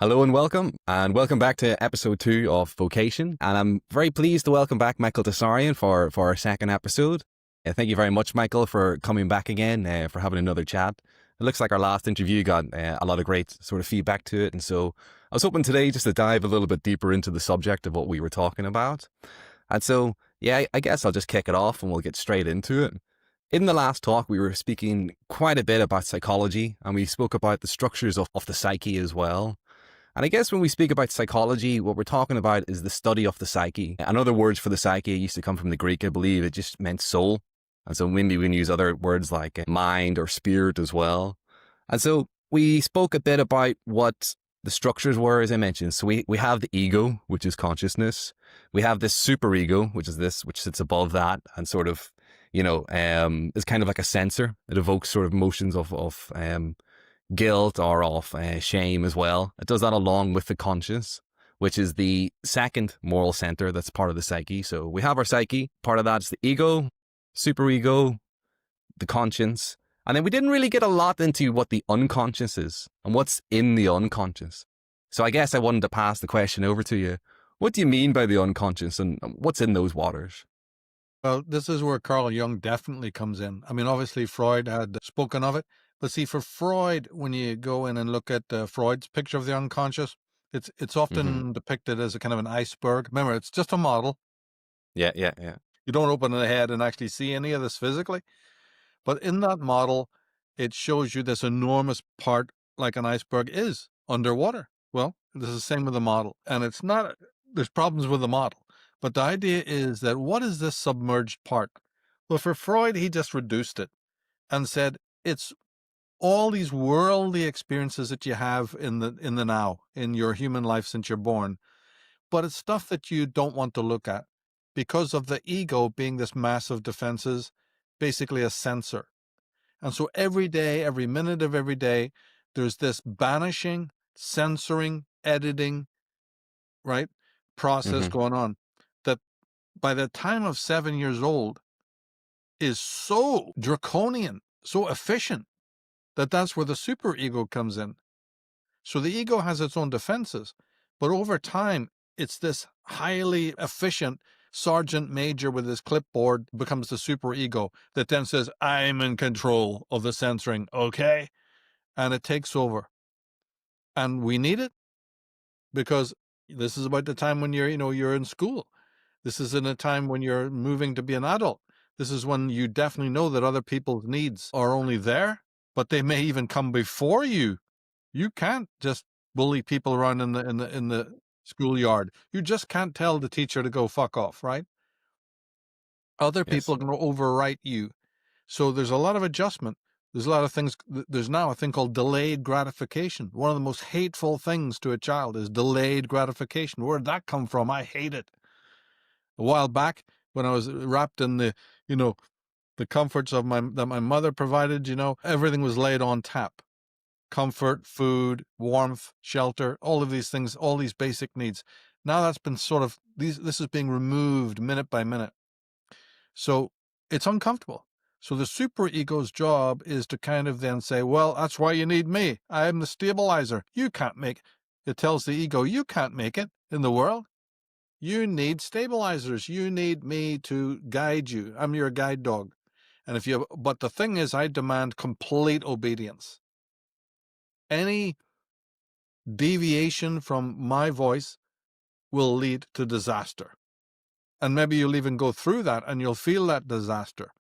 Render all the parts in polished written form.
Hello and welcome back to episode 2 of Vocation. And I'm very pleased to welcome back Michael Tsarion for our second episode. Thank you very much, Michael, for coming back again, for having another chat. It looks like our last interview got a lot of great sort of feedback to it. And so I was hoping today just to dive a little bit deeper into the subject of what we were talking about. And so, yeah, I guess I'll just kick it off and we'll get straight into it. In the last talk, we were speaking quite a bit about psychology, and we spoke about the structures of the psyche as well. And I guess when we speak about psychology, what we're talking about is the study of the psyche. And other words for the psyche used to come from the Greek, I believe. It just meant soul. And so maybe we can use other words like mind or spirit as well. And so we spoke a bit about what the structures were, as I mentioned. So we have the ego, which is consciousness. We have this superego, which is this, which sits above that and sort of, is kind of like a sensor. It evokes sort of motions of guilt or of shame as well. It does that along with the conscious, which is the second moral center that's part of the psyche. So we have our psyche. Part of that is the ego, superego, the conscience. And then we didn't really get a lot into what the unconscious is and what's in the unconscious. So I guess I wanted to pass the question over to you. What do you mean by the unconscious and what's in those waters? Well, this is where Carl Jung definitely comes in. I mean, obviously Freud had spoken of it, but see, for Freud, when you go in and look at Freud's picture of the unconscious, it's often depicted as a kind of an iceberg. Remember, it's just a model. Yeah. You don't open the head and actually see any of this physically. But in that model, it shows you this enormous part, like an iceberg is underwater. Well, this is the same with the model. And it's not, there's problems with the model. But the idea is that what is this submerged part? Well, for Freud, he just reduced it and said it's all these worldly experiences that you have in the now, in your human life since you're born. But it's stuff that you don't want to look at because of the ego being this massive defenses, basically a censor. And so every day, every minute of every day, there's this banishing, censoring, editing, right, process going on that by the time of 7 years old is so draconian, so efficient, that that's where the superego comes in. So the ego has its own defenses, but over time, it's this highly efficient sergeant major with his clipboard becomes the superego that then says, I'm in control of the censoring, okay? And it takes over. And we need it because this is about the time when you're in school. This is in a time when you're moving to be an adult. This is when you definitely know that other people's needs are only there, but they may even come before you. You can't just bully people around in the schoolyard. You just can't tell the teacher to go fuck off, right? Other people are going to overwrite you. So there's a lot of adjustment. There's a lot of things. There's now a thing called delayed gratification. One of the most hateful things to a child is delayed gratification. Where did that come from? I hate it. A while back, when I was wrapped in the comforts of that my mother provided, everything was laid on tap. Comfort, food, warmth, shelter, all of these things, all these basic needs. Now that's been this is being removed minute by minute. So it's uncomfortable. So the superego's job is to kind of then say, well, that's why you need me. I am the stabilizer. You can't make it. Tells the ego, you can't make it in the world. You need stabilizers. You need me to guide you. I'm your guide dog. And but the thing is, I demand complete obedience. Any deviation from my voice will lead to disaster. And maybe you'll even go through that and you'll feel that disaster.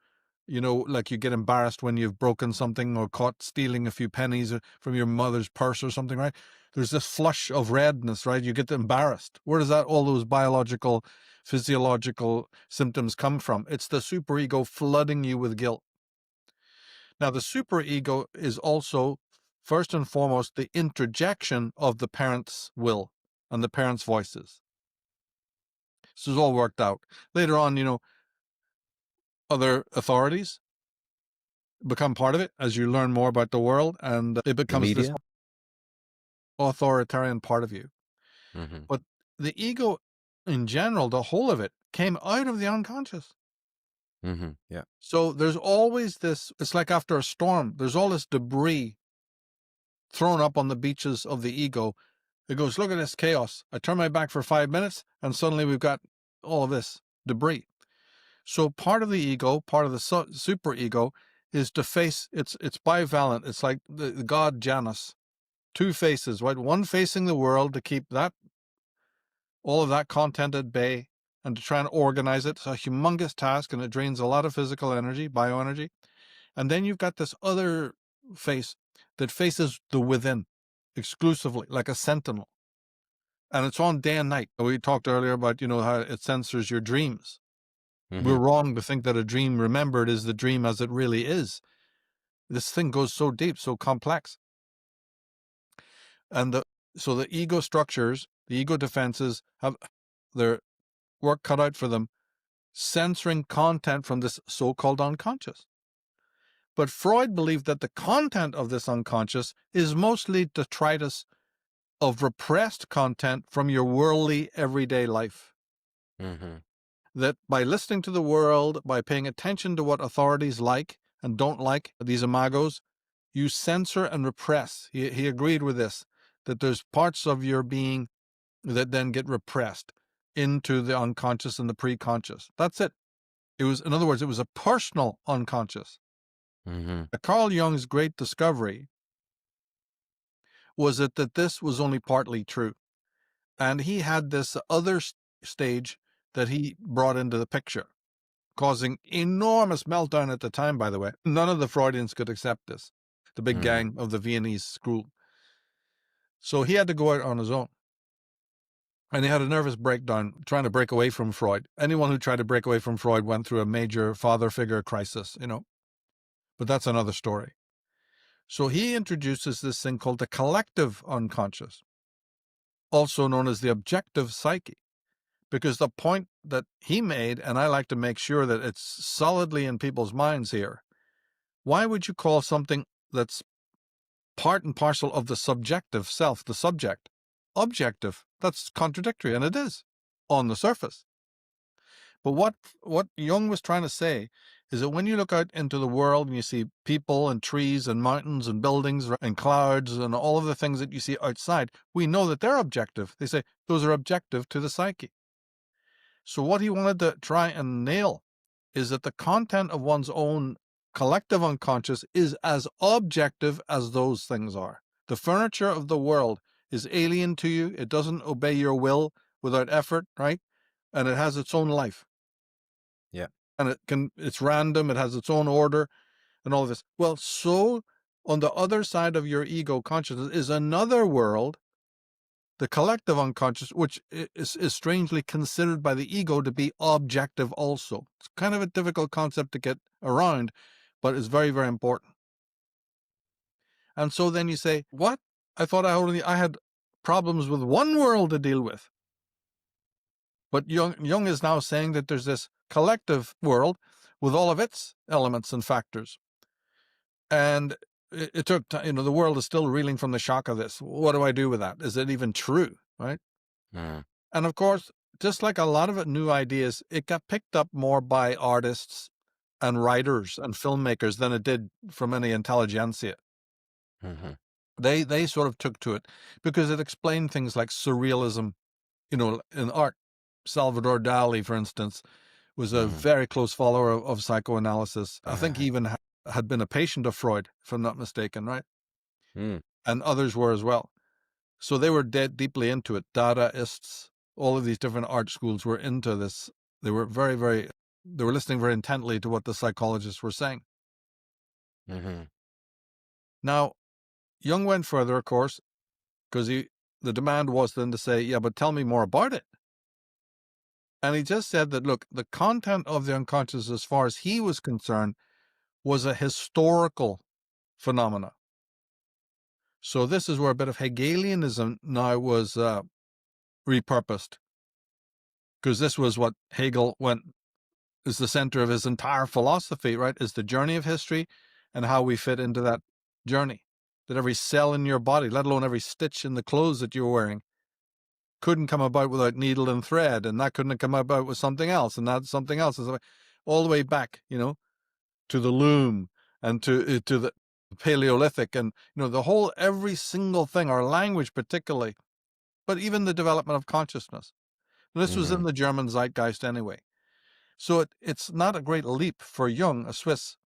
Like you get embarrassed when you've broken something or caught stealing a few pennies from your mother's purse or something, right? There's this flush of redness, right? You get embarrassed. Where does all those biological, physiological symptoms come from? It's the superego flooding you with guilt. Now, the superego is also, first and foremost, the interjection of the parent's will and the parent's voices. This is all worked out. Later on, other authorities become part of it as you learn more about the world, and it becomes this authoritarian part of you. But the ego, in general, the whole of it, came out of the unconscious. Yeah. So there's always this, it's like after a storm, there's all this debris thrown up on the beaches of the ego It goes, look at this chaos. I turn my back for 5 minutes and suddenly we've got all of this debris. So part of the ego, part of the super ego is to face, it's bivalent. It's like the god Janus, two faces, right? One facing the world to keep all of that content at bay and to try and organize it. It's a humongous task and it drains a lot of physical energy, bioenergy. And then you've got this other face that faces the within exclusively, like a sentinel. And it's on day and night. We talked earlier about, how it censors your dreams. Mm-hmm. We're wrong to think that a dream remembered is the dream as it really is. This thing goes so deep, so complex. And so the ego structures, the ego defenses have their work cut out for them, censoring content from this so-called unconscious. But Freud believed that the content of this unconscious is mostly detritus of repressed content from your worldly everyday life. Mm-hmm. That by listening to the world, by paying attention to what authorities like and don't like, these imagos, you censor and repress. He agreed with this, that there's parts of your being that then get repressed into the unconscious and the pre-conscious. That's it. In other words, it was a personal unconscious. Mm-hmm. Carl Jung's great discovery was that this was only partly true. And he had this other stage that he brought into the picture, causing enormous meltdown at the time, by the way. None of the Freudians could accept this, the big gang of the Viennese school. So he had to go out on his own. And he had a nervous breakdown trying to break away from Freud. Anyone who tried to break away from Freud went through a major father figure crisis, But that's another story. So he introduces this thing called the collective unconscious, also known as the objective psyche, because the point that he made, and I like to make sure that it's solidly in people's minds here, why would you call something that's part and parcel of the subjective self, the subject, objective? That's contradictory, and it is on the surface. But what Jung was trying to say is that when you look out into the world and you see people and trees and mountains and buildings and clouds and all of the things that you see outside, we know that they're objective. They say those are objective to the psyche. So what he wanted to try and nail is that the content of one's own collective unconscious is as objective as those things are. The furniture of the world is alien to you. It doesn't obey your will without effort, right? And it has its own life. Yeah. And it's random. It has its own order and all of this. Well, so on the other side of your ego consciousness is another world, the collective unconscious, which is strangely considered by the ego to be objective also. It's kind of a difficult concept to get around, but it's very, very important. And so then you say, what? I thought I had problems with one world to deal with. But Jung is now saying that there's this collective world with all of its elements and factors. And it took time, the world is still reeling from the shock of this. What do I do with that? Is it even true, right? Mm. And of course, just like a lot of new ideas, it got picked up more by artists and writers and filmmakers than it did from any intelligentsia. Mm-hmm. They sort of took to it because it explained things like surrealism, in art. Salvador Dali, for instance, was a very close follower of psychoanalysis. I think he even had been a patient of Freud, if I'm not mistaken, right? Mm. And others were as well. So they were deeply into it. Dadaists, all of these different art schools were into this. They were they were listening very intently to what the psychologists were saying. Mm-hmm. Now, Jung went further, of course, because the demand was then to say, yeah, but tell me more about it. And he just said that, look, the content of the unconscious, as far as he was concerned, was a historical phenomena. So this is where a bit of Hegelianism now was repurposed, because this was what Hegel is the center of his entire philosophy, right? Is the journey of history and how we fit into that journey. That every cell in your body, let alone every stitch in the clothes that you're wearing, couldn't come about without needle and thread, and that couldn't have come about with something else, and that something else is all the way back, to the loom and to the Paleolithic, and the whole, every single thing, our language particularly, but even the development of consciousness. This was in Mhm. the German zeitgeist anyway. So it's not a great leap for Jung, a Swiss,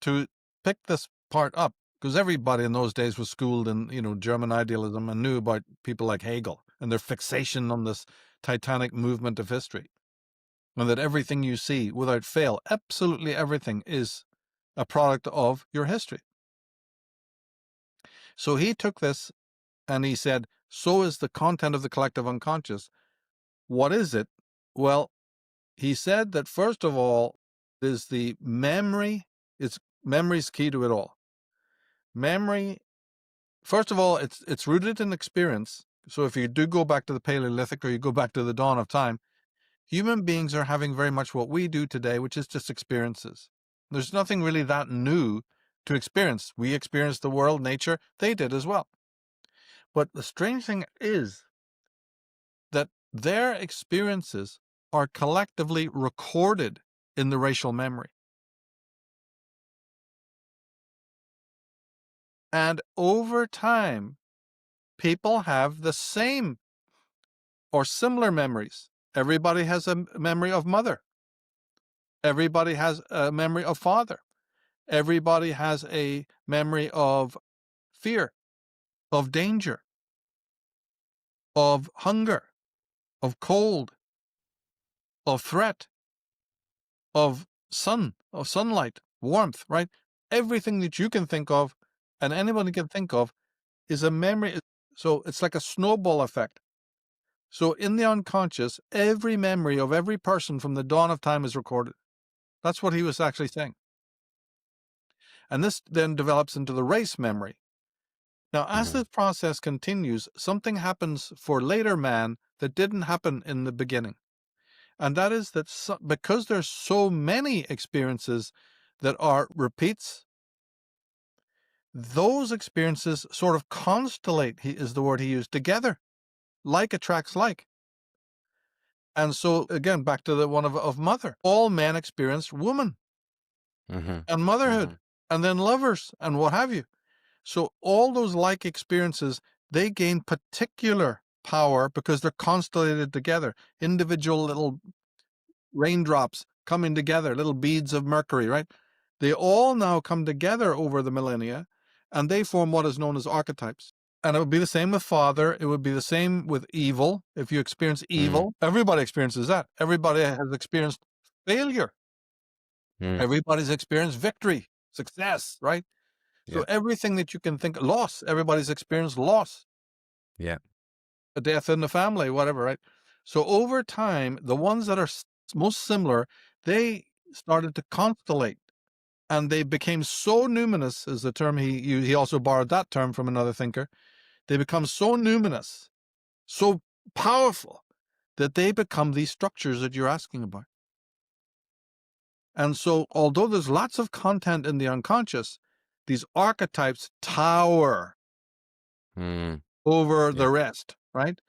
to pick this part up, because everybody in those days was schooled in, German idealism and knew about people like Hegel and their fixation on this titanic movement of history. And that everything you see, without fail, absolutely everything, is a product of your history. So he took this and he said, so is the content of the collective unconscious. What is it? Well, he said that first of all is the memory. Memory's key to it all. Memory, first of all, it's rooted in experience. So if you do go back to the Paleolithic or you go back to the dawn of time, human beings are having very much what we do today, which is just experiences. There's nothing really that new to experience. We experienced the world, nature, they did as well. But the strange thing is that their experiences are collectively recorded in the racial memory. And over time, people have the same or similar memories. Everybody has a memory of mother. Everybody has a memory of father. Everybody has a memory of fear, of danger, of hunger, of cold, of threat, of sun, of sunlight, warmth, right? Everything that you can think of and anybody can think of is a memory. So it's like a snowball effect. So in the unconscious, every memory of every person from the dawn of time is recorded. That's what he was actually saying. And this then develops into the race memory. Now, as Mhm. this process continues, something happens for later man that didn't happen in the beginning. And that is that because there's so many experiences that are repeats, those experiences sort of constellate, is the word he used, together. Like attracts like. And so, again, back to the one of mother. All men experience woman Mhm. and motherhood Mhm. and then lovers and what have you. So all those like experiences, they gain particular power because they're constellated together. Individual little raindrops coming together, little beads of mercury, right? They all now come together over the millennia and they form what is known as archetypes. And it would be the same with father. It would be the same with evil. If you experience Mm. evil, everybody experiences that. Everybody has experienced failure. Mm. Everybody's experienced victory, success, right? Yeah. So everything that you can think, loss, everybody's experienced loss, Yeah. a death in the family, whatever, right? So over time, the ones that are most similar, they started to constellate and they became so numinous, is the term he used. He also borrowed that term from another thinker. They become so numinous, so powerful, that they become these structures that you're asking about. And so, although there's lots of content in the unconscious, these archetypes tower Mm. over Yeah. the rest, right?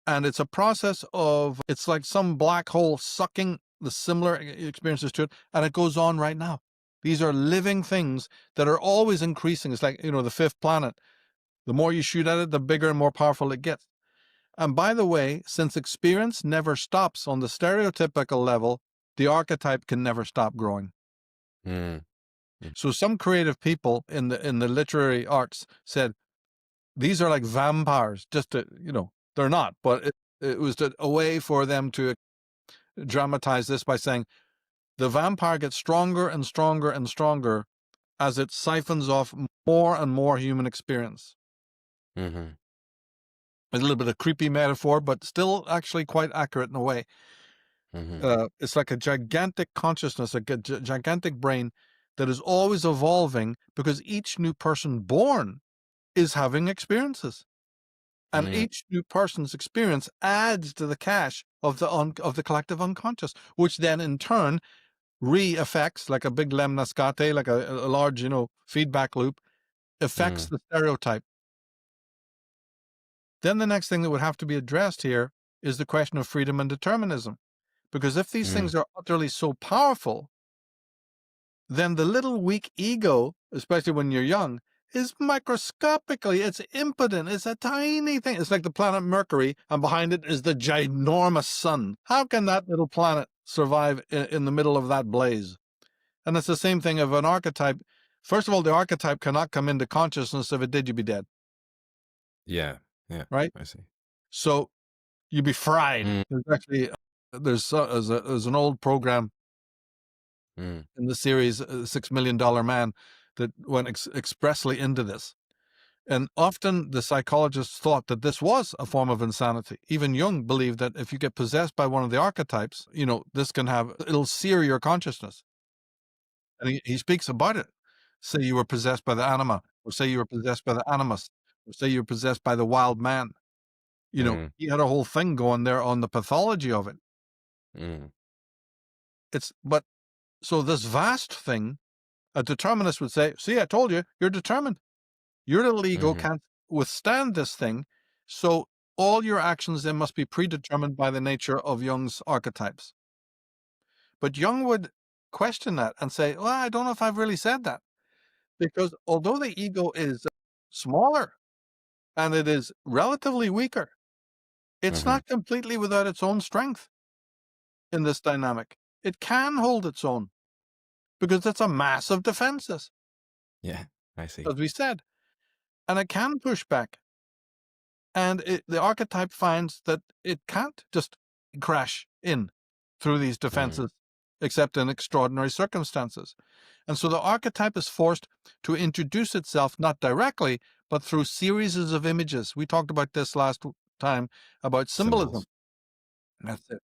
And it's a process of, it's like some black hole sucking the similar experiences to it, and it goes on right now. These are living things that are always increasing. It's like, the fifth planet. The more you shoot at it, the bigger and more powerful it gets. And by the way, since experience never stops on the stereotypical level, the archetype can never stop growing. Mm. Mm. So some creative people in the literary arts said, these are like vampires, just to, they're not, but it was a way for them to dramatize this by saying the vampire gets stronger and stronger and stronger as it siphons off more and more human experience. Mhm. A little bit of creepy metaphor, but still actually quite accurate in a way. Mhm. It's like a gigantic consciousness, a gigantic brain that is always evolving because each new person born is having experiences. And Mm. each new person's experience adds to the cache of the collective unconscious, which then in turn re-affects, like a big lemniscate, like a large, feedback loop, affects Mm. the stereotype. Then the next thing that would have to be addressed here is the question of freedom and determinism. Because if these Mm. things are utterly so powerful, then the little weak ego, especially when you're young, is microscopically, it's impotent, it's a tiny thing. It's like the planet Mercury, and behind it is the ginormous sun. How can that little planet survive in the middle of that blaze? And it's the same thing of an archetype. First of all, the archetype cannot come into consciousness. If it did, you'd be dead, Yeah. Yeah. right? I see. So you'd be fried. Mm. There's actually there's an old program Mm. in the series $6 Million Man that went expressly into this. And often the psychologists thought that this was a form of insanity. Even Jung believed that if you get possessed by one of the archetypes, this it'll sear your consciousness. And he speaks about it. Say you were possessed by the anima, or say you were possessed by the animus, or say you were possessed by the wild man. Mm. He had a whole thing going there on the pathology of it. Mm. So this vast thing, a determinist would say, see, I told you, you're determined. Your little ego Mhm. can't withstand this thing. So all your actions then must be predetermined by the nature of Jung's archetypes. But Jung would question that and say, well, I don't know if I've really said that. Because although the ego is smaller and it is relatively weaker, it's Mhm. not completely without its own strength in this dynamic. It can hold its own because it's a mass of defenses, Yeah. I see. as we said, and it can push back. And the archetype finds that it can't just crash in through these Mm. defenses, except in extraordinary circumstances. And so the archetype is forced to introduce itself not directly, but through series of images. We talked about this last time about symbolism. Symbols. That's it.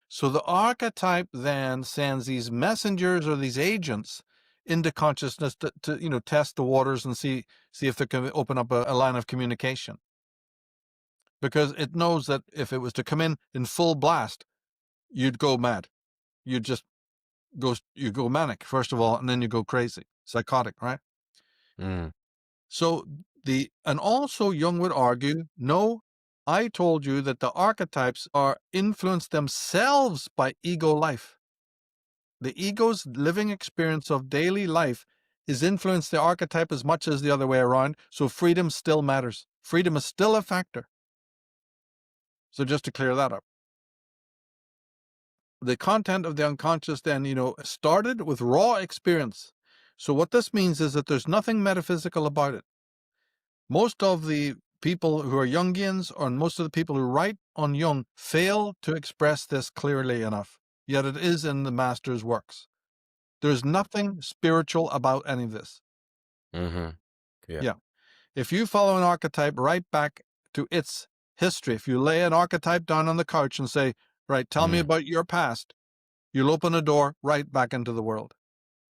So the archetype then sends these messengers or these agents into consciousness to test the waters and see if they can open up a line of communication. Because it knows that if it was to come in full blast, you'd go mad. You'd just you go manic, first of all, and then you go crazy, psychotic, right? Mm. So and also Jung would argue, no, I told you that the archetypes are influenced themselves by ego life. The ego's living experience of daily life is influenced the archetype as much as the other way around. So freedom still matters. Freedom is still a factor. So just to clear that up. The content of the unconscious then, started with raw experience. So what this means is that there's nothing metaphysical about it. Most of the people who are Jungians or most of the people who write on Jung fail to express this clearly enough, yet it is in the master's works. There's nothing spiritual about any of this. Mhm. Yeah. Yeah. If you follow an archetype right back to its history, if you lay an archetype down on the couch and say, right, tell me Mm. about your past, you'll open a door right back into the world,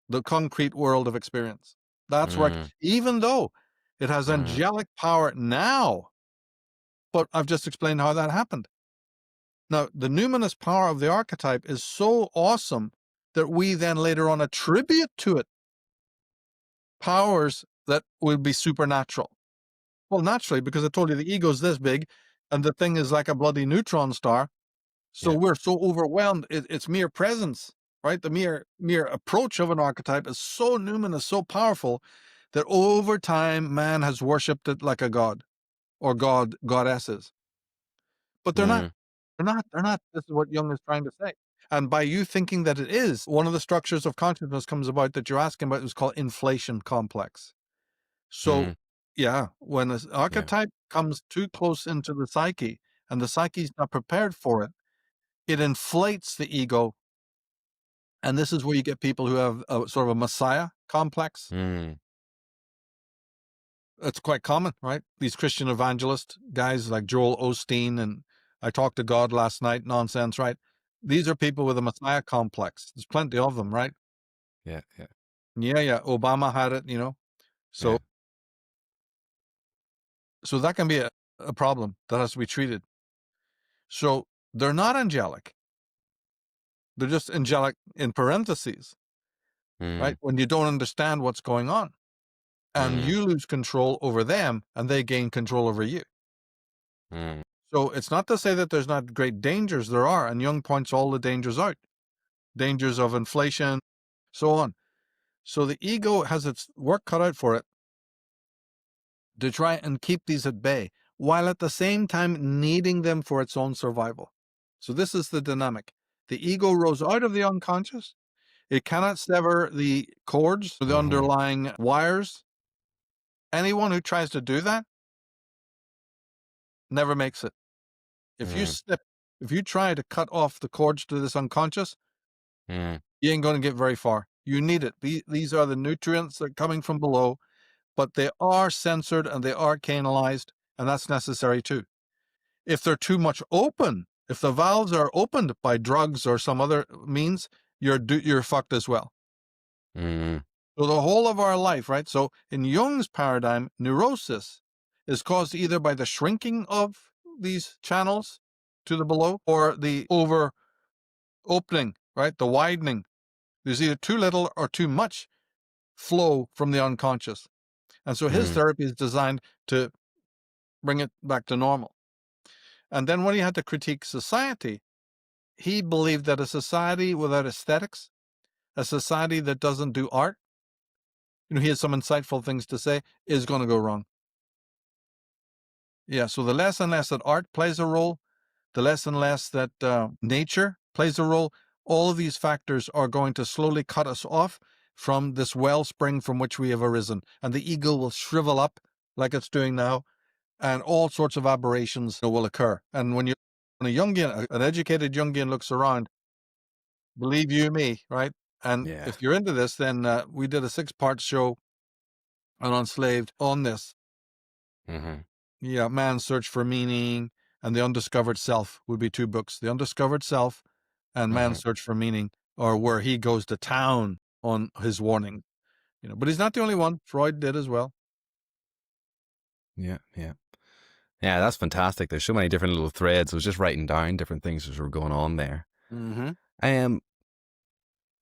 the concrete world of experience. That's right. Mm. Even though it has Mhm. angelic power now, but I've just explained how that happened. Now, the numinous power of the archetype is so awesome that we then later on attribute to it powers that would be supernatural. Well, naturally, because I told you the ego's this big and the thing is like a bloody neutron star. So Yeah. we're so overwhelmed. It's mere presence, right? The mere approach of an archetype is so numinous, so powerful that over time man has worshipped it like a god or goddesses. But they're not. Mm. They're not. This is what Jung is trying to say. And by you thinking that it is, one of the structures of consciousness comes about that you're asking about is called inflation complex. So, Mm. yeah, when an Yeah. archetype comes too close into the psyche and the psyche's not prepared for it, it inflates the ego. And this is where you get people who have a sort of a messiah complex. Mm. It's quite common, right? These Christian evangelist guys like Joel Osteen and I talked to God last night nonsense, right? These are people with a messiah complex. There's plenty of them, right? Yeah. Yeah. Yeah. Obama had it. So Yeah. so that can be a problem that has to be treated. So they're not angelic. They're just angelic in parentheses, right? Mm. When you don't understand what's going on and Mm. you lose control over them and they gain control over you. Mm. So it's not to say that there's not great dangers. There are, and Jung points all the dangers out. Dangers of inflation, so on. So the ego has its work cut out for it. to try and keep these at bay, while at the same time needing them for its own survival. So this is the dynamic. The ego rose out of the unconscious. It cannot sever the cords, the Mm-hmm. underlying wires. Anyone who tries to do that never makes it. If you Mm-hmm. slip, if you try to cut off the cords to this unconscious, Mm-hmm. you ain't going to get very far. You need it. These are the nutrients that are coming from below, but they are censored and they are canalized, and that's necessary too. If they're too much open, if the valves are opened by drugs or some other means, you're fucked as well. Mm-hmm. So the whole of our life, right? So in Jung's paradigm, neurosis is caused either by the shrinking of these channels to the below or the over opening, right? The widening. There's either too little or too much flow from the unconscious. And so his Mm-hmm. therapy is designed to bring it back to normal. And then when he had to critique society, he believed that a society without aesthetics, a society that doesn't do art, he has some insightful things to say, is going to go wrong. Yeah, so the less and less that art plays a role, the less and less that nature plays a role, all of these factors are going to slowly cut us off from this wellspring from which we have arisen. And the ego will shrivel up like it's doing now, and all sorts of aberrations will occur. And when a Jungian, an educated Jungian looks around, believe you me, right? And Yeah. if you're into this, then we did a 6-part show on Enslaved on this. Mm-hmm. Yeah, Man's Search for Meaning and The Undiscovered Self would be 2 books. The Undiscovered Self and Mm-hmm. Man's Search for Meaning, or where he goes to town on his warning. But he's not the only one. Freud did as well. Yeah. Yeah. Yeah, that's fantastic. There's so many different little threads. I was just writing down different things that were going on there. Mm-hmm. Um,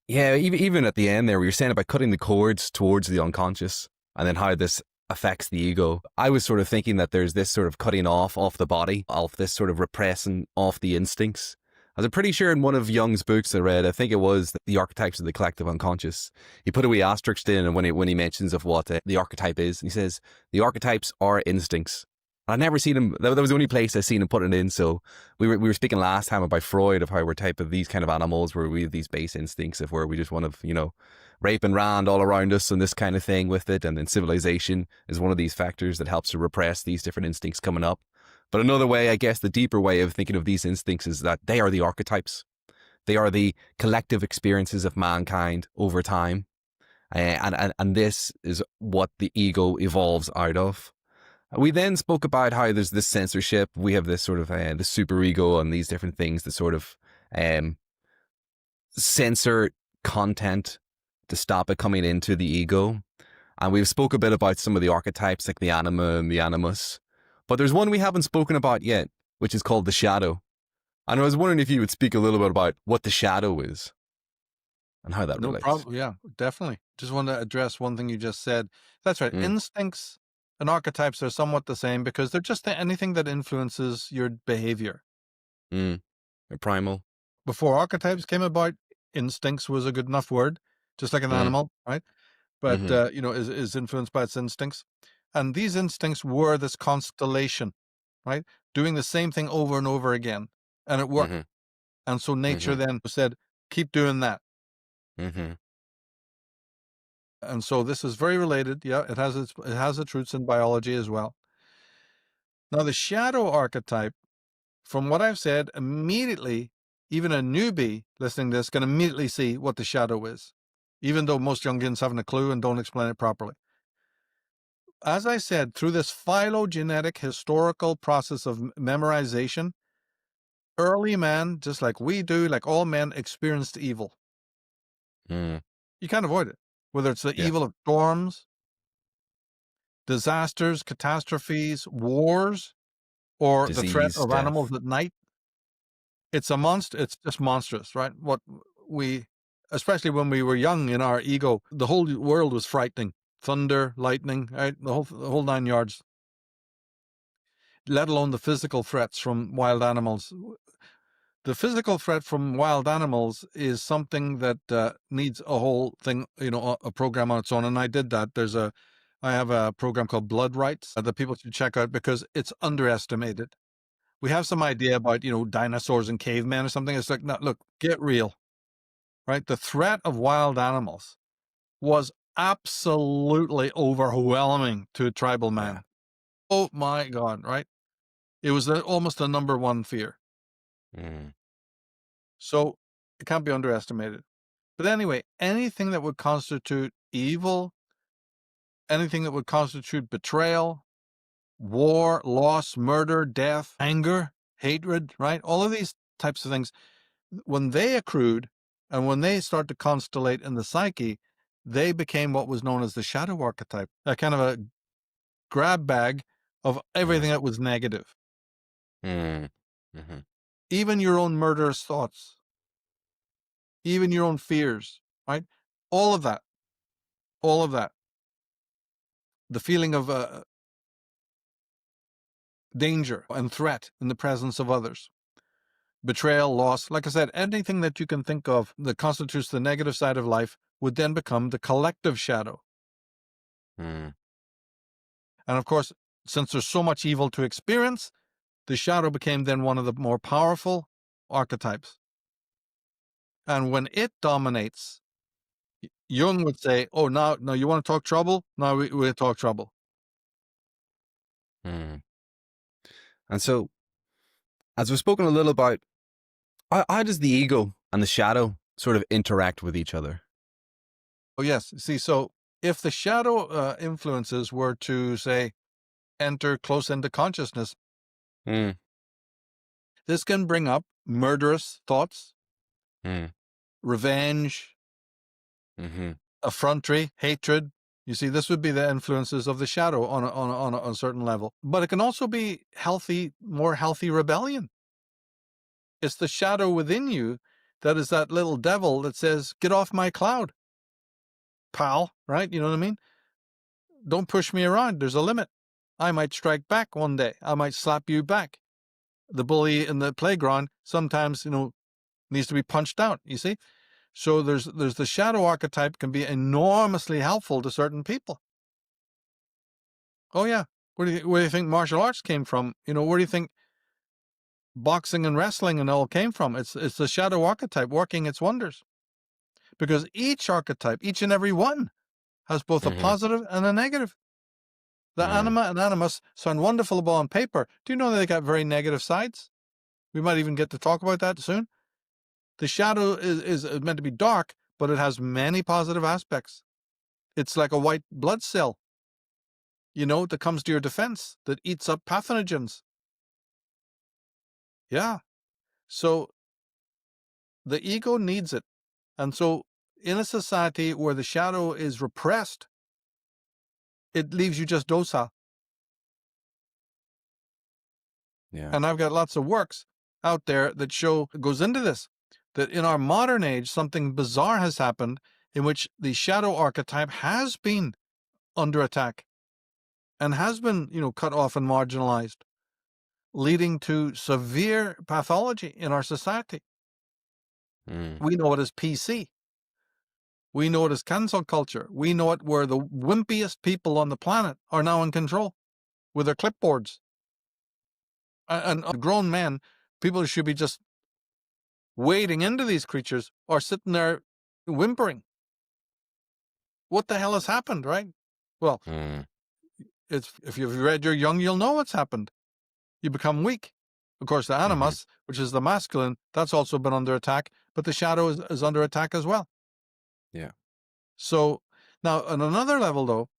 yeah, even at the end there, where you're saying about cutting the cords towards the unconscious, and then how this affects the ego. I was sort of thinking that there's this sort of cutting off the body, off this sort of repressing off the instincts. I was pretty sure in one of Jung's books I read, I think it was The Archetypes of the Collective Unconscious, he put a wee asterisk in, and when he mentions of what the archetype is, he says the archetypes are instincts. I never seen him. That was the only place I seen him put it in. So we were speaking last time about Freud, of how we're type of these kind of animals where we have these base instincts of where we just want to rape and rand all around us and this kind of thing with it. And then civilization is one of these factors that helps to repress these different instincts coming up. But another way, I guess, the deeper way of thinking of these instincts is that they are the archetypes. They are the collective experiences of mankind over time, and this is what the ego evolves out of. We then spoke about how there's this censorship. We have this sort of the superego and these different things that sort of um, censor content to stop it coming into the ego. And we've spoke a bit about some of the archetypes like the anima and the animus. But there's one we haven't spoken about yet, which is called the shadow. And I was wondering if you would speak a little bit about what the shadow is and how that No relates. problem. Yeah, definitely. Just want to address one thing you just said. That's right. Mm. Instincts and archetypes are somewhat the same because they're just anything that influences your behavior. Primal. Before archetypes came about, instincts was a good enough word, just like an Mm. animal, right? But Mm-hmm. is influenced by its instincts, and these instincts were this constellation, right? Doing the same thing over and over again, and it worked. Mm-hmm. And so nature Mm-hmm. then said, "Keep doing that." Mm-hmm. And so this is very related. Yeah, it has its roots in biology as well. Now the shadow archetype, from what I've said, immediately, even a newbie listening to this can immediately see what the shadow is, even though most Jungians haven't a clue and don't explain it properly. As I said, through this phylogenetic historical process of memorization, early man, just like we do, like all men, experienced evil. Mm. You can't avoid it, whether it's the Yeah. evil of storms, disasters, catastrophes, wars, or the threat Disease, of animals death. at night. It's a monster. It's just monstrous, right? Especially when we were young in our ego, the whole world was frightening. Thunder, lightning, right? The whole 9 yards. Let alone the physical threats from wild animals. The physical threat from wild animals is something that needs a whole thing, a program on its own. And I did that. There's a I have a program called Blood Rights that people should check out because it's underestimated. We have some idea about, dinosaurs and cavemen or something. It's like, no, look, get real, right? The threat of wild animals was absolutely overwhelming to a tribal man. Yeah. Oh my God, right? It was almost the number one fear. Mm. So it can't be underestimated. But anyway, anything that would constitute evil, anything that would constitute betrayal, war, loss, murder, death, anger, hatred, right? All of these types of things, when they accrued and when they start to constellate in the psyche, they became what was known as the shadow archetype, a kind of a grab bag of everything Mm. that was negative, Mm. Mhm. even your own murderous thoughts, even your own fears, right? All of that, all of that. The feeling of danger and threat in the presence of others. Betrayal, loss, like I said, anything that you can think of that constitutes the negative side of life would then become the collective shadow. Mm. And of course, since there's so much evil to experience, the shadow became then one of the more powerful archetypes. And when it dominates, Jung would say, oh, now, no, you want to talk trouble? Now we'll talk trouble. Mm. And so, as we've spoken a little about, how does the ego and the shadow sort of interact with each other? Oh, yes. See, so if the shadow influences were to, say, enter close into consciousness, Mm. this can bring up murderous thoughts, Mm. revenge, Mm-hmm. effrontery, hatred. You see, this would be the influences of the shadow on a certain level. But it can also be healthy, more healthy rebellion. It's the shadow within you that is that little devil that says, get off my cloud, pal, right? You know what I mean? Don't push me around. There's a limit. I might strike back one day. I might slap you back. The bully in the playground sometimes, needs to be punched out, you see? So there's the shadow archetype can be enormously helpful to certain people. Oh yeah. Where do you think martial arts came from? Where do you think boxing and wrestling and all came from? It's the shadow archetype working its wonders. Because each archetype, each and every one, has both a Mm-hmm. positive and a negative. The Mm. anima and animus sound wonderful on paper. Do you know they got very negative sides? We might even get to talk about that soon. The shadow is meant to be dark, but it has many positive aspects. It's like a white blood cell, that comes to your defense, that eats up pathogens. Yeah. So the ego needs it. And so in a society where the shadow is repressed, it leaves you just docile. Yeah. And I've got lots of works out there that goes into this, that in our modern age, something bizarre has happened in which the shadow archetype has been under attack and has been, cut off and marginalized, leading to severe pathology in our society. Mm. We know it as PC. We know it as cancel culture. We know it where the wimpiest people on the planet are now in control with their clipboards. And grown men, people should be just wading into these creatures or sitting there whimpering. What the hell has happened, right? Well, Mm. if you've read You're Young, you'll know what's happened. You become weak. Of course, the Mm-hmm. animus, which is the masculine, that's also been under attack, but the shadow is under attack as well. Yeah. So now on another level, though,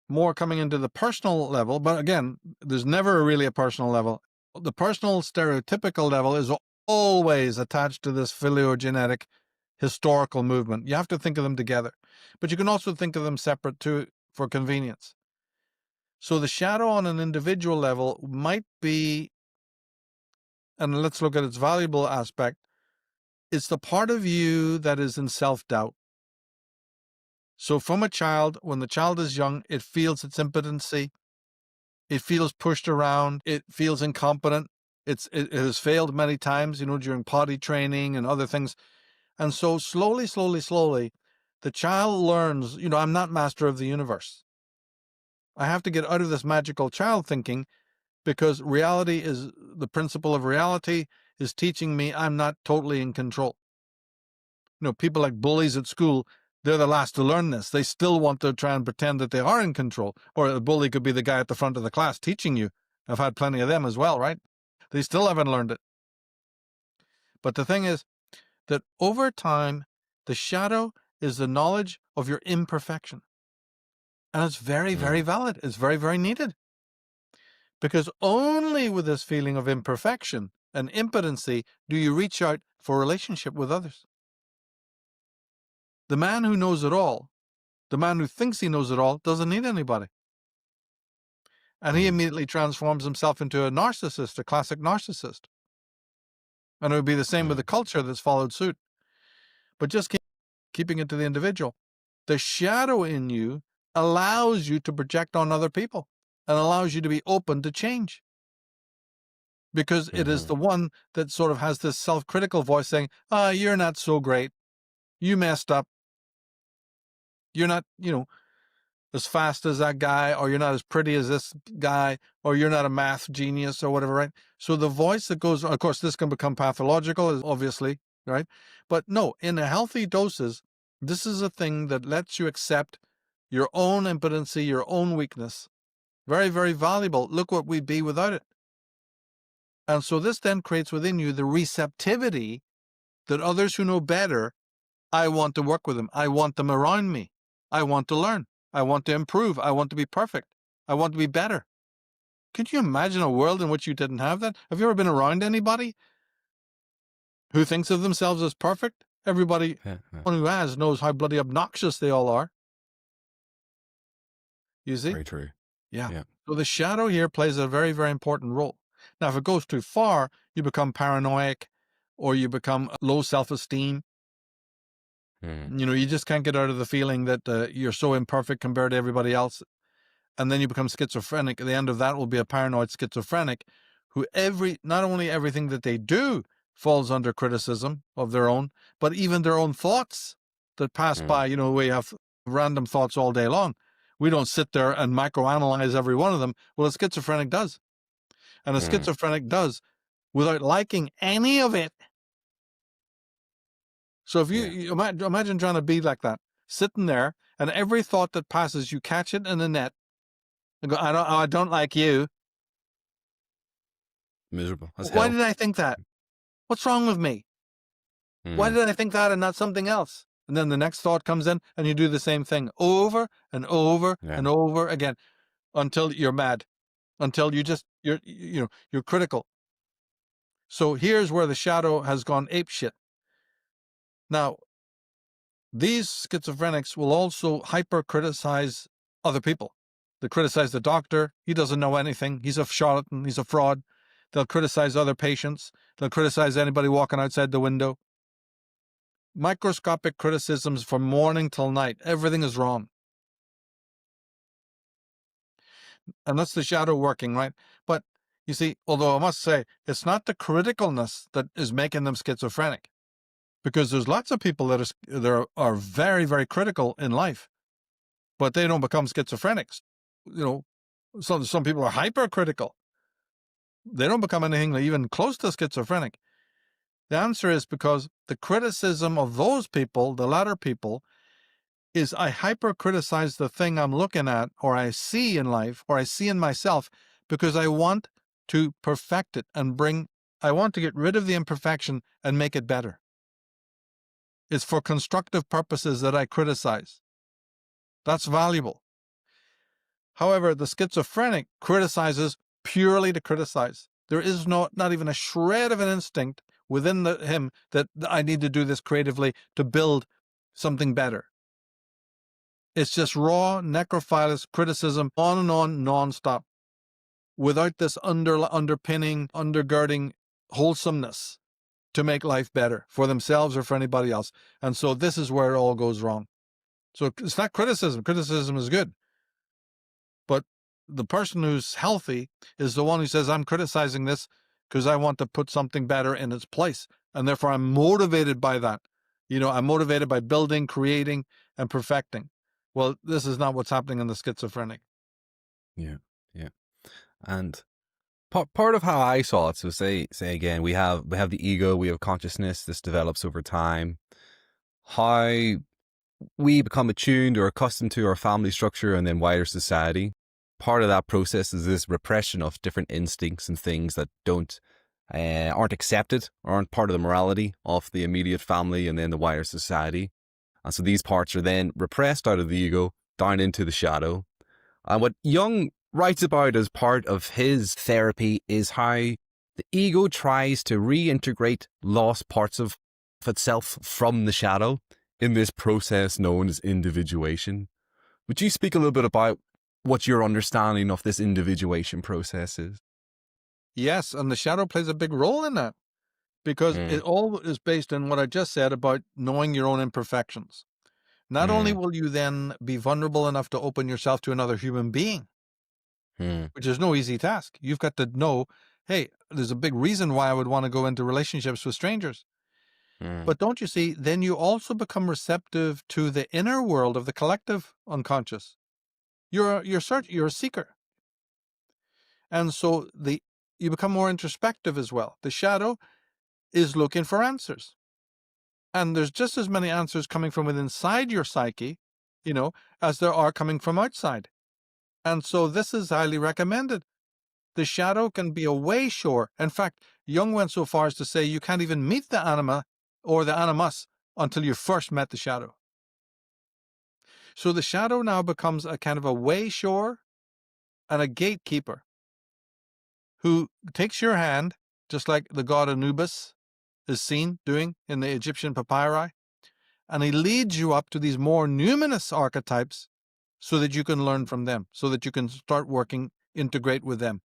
more coming into the personal level, but again, there's never really a personal level. The personal stereotypical level is always attached to this phylogenetic historical movement. You have to think of them together, but you can also think of them separate too for convenience. So the shadow on an individual level might be, and let's look at its valuable aspect, it's the part of you that is in self-doubt. So from a child, when the child is young, it feels its impotency. It feels pushed around. It feels incompetent. It has failed many times, during potty training and other things. And so slowly, the child learns, I'm not master of the universe. I have to get out of this magical child thinking, because reality is the principle of reality is teaching me I'm not totally in control. People like bullies at school, they're the last to learn this. They still want to try and pretend that they are in control. Or a bully could be the guy at the front of the class teaching you. I've had plenty of them as well, right? They still haven't learned it. But the thing is that over time, the shadow is the knowledge of your imperfection. And it's very, very valid. It's very, very needed. Because only with this feeling of imperfection and impotency do you reach out for relationship with others. The man who knows it all, the man who thinks he knows it all, doesn't need anybody. And he immediately transforms himself into a narcissist, a classic narcissist. And it would be the same with the culture that's followed suit. But just keeping it to the individual. The shadow in you allows you to project on other people and allows you to be open to change. Because it is the one that sort of has this self-critical voice saying, you're not so great. You messed up. You're not, as fast as that guy, or you're not as pretty as this guy, or you're not a math genius or whatever, right? So the voice that goes, of course, this can become pathological, obviously, right? But no, in a healthy doses, this is a thing that lets you accept your own impotency, your own weakness. Very, very valuable. Look what we'd be without it. And so this then creates within you the receptivity that others who know better, I want to work with them. I want them around me. I want to learn. I want to improve. I want to be perfect. I want to be better. Could you imagine a world in which you didn't have that? Have you ever been around anybody who thinks of themselves as perfect? Everybody who has knows how bloody obnoxious they all are. You see? Very true. Yeah. So the shadow here plays a very, very important role. Now, if it goes too far, you become paranoid, or you become low self-esteem. You just can't get out of the feeling that you're so imperfect compared to everybody else. And then you become schizophrenic. At the end of that will be a paranoid schizophrenic who not only everything that they do falls under criticism of their own, but even their own thoughts that pass by. We have random thoughts all day long. We don't sit there and microanalyze every one of them. Well, a schizophrenic does. And a schizophrenic does without liking any of it. So if you imagine trying to be like that, sitting there, and every thought that passes, you catch it in the net, and go, I don't like you. Miserable. Why did I think that? What's wrong with me? Why did I think that and not something else? And then the next thought comes in, and you do the same thing over and over and over again until you're mad, until you're critical. So here's where the shadow has gone apeshit. Now, these schizophrenics will also hyper-criticize other people. They criticize the doctor. He doesn't know anything. He's a charlatan. He's a fraud. They'll criticize other patients. They'll criticize anybody walking outside the window. Microscopic criticisms from morning till night. Everything is wrong. And that's the shadow working, right? But you see, although I must say, it's not the criticalness that is making them schizophrenic. Because there's lots of people that are very, very critical in life, but they don't become schizophrenics. Some people are hypercritical. They don't become anything even close to schizophrenic. The answer is because the criticism of those people, the latter people, is I hyper-criticize the thing I'm looking at, or I see in life, or I see in myself, because I want to perfect it and I want to get rid of the imperfection and make it better. It's for constructive purposes that I criticize. That's valuable. However, the schizophrenic criticizes purely to criticize. There is not even a shred of an instinct within him that I need to do this creatively to build something better. It's just raw, necrophilous criticism on and on, non-stop, without this underpinning, undergirding wholesomeness to make life better for themselves or for anybody else. And so this is where it all goes wrong. So it's not criticism. Criticism is good. But the person who's healthy is the one who says, I'm criticizing this because I want to put something better in its place. And therefore I'm motivated by that. I'm motivated by building, creating, and perfecting. Well, this is not what's happening in the schizophrenic. Yeah. Yeah. And part of how I saw it, so say again, we have the ego, we have consciousness. This develops over time. How we become attuned or accustomed to our family structure and then wider society. Part of that process is this repression of different instincts and things that aren't accepted or aren't part of the morality of the immediate family and then the wider society. And so these parts are then repressed out of the ego down into the shadow. And what Jung writes about as part of his therapy is how the ego tries to reintegrate lost parts of itself from the shadow in this process known as individuation. Would you speak a little bit about what your understanding of this individuation process is? Yes, and the shadow plays a big role in that because it Mm, all is based on what I just said about knowing your own imperfections. Not only mm, will you then be vulnerable enough to open yourself to another human being, mm, which is no easy task. You've got to know, hey, there's a big reason why I would want to go into relationships with strangers. mm, But don't you see, then you also become receptive to the inner world of the collective unconscious. You're a seeker. And so you become more introspective as well. The shadow is looking for answers. And there's just as many answers coming from within inside your psyche, you know, as there are coming from outside. And so this is highly recommended. The shadow can be a way shore. In fact, Jung went so far as to say you can't even meet the anima or the animus until you first met the shadow. So the shadow now becomes a kind of a way shore and a gatekeeper who takes your hand, just like the god Anubis is seen doing in the Egyptian papyri, and he leads you up to these more numinous archetypes so that you can learn from them, so that you can start working, integrate with them.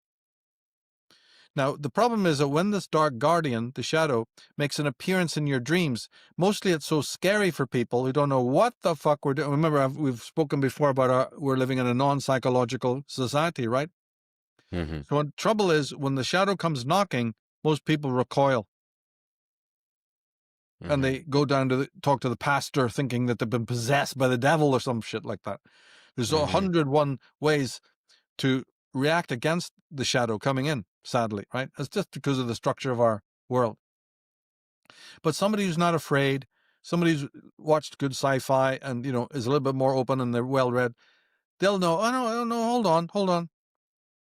Now, the problem is that when this dark guardian, the shadow, makes an appearance in your dreams, mostly it's so scary for people who don't know what the fuck we're doing. Remember, we've spoken before about we're living in a non-psychological society, right? mm-hmm, So the trouble is when the shadow comes knocking, most people recoil and mm-hmm, they go down to talk to the pastor thinking that they've been possessed by the devil or some shit like that. There's a mm-hmm, 101 ways to react against the shadow coming in, sadly, right? It's just because of the structure of our world. But somebody who's not afraid, somebody who's watched good sci-fi and, is a little bit more open and they're well read, they'll know, oh no, hold on.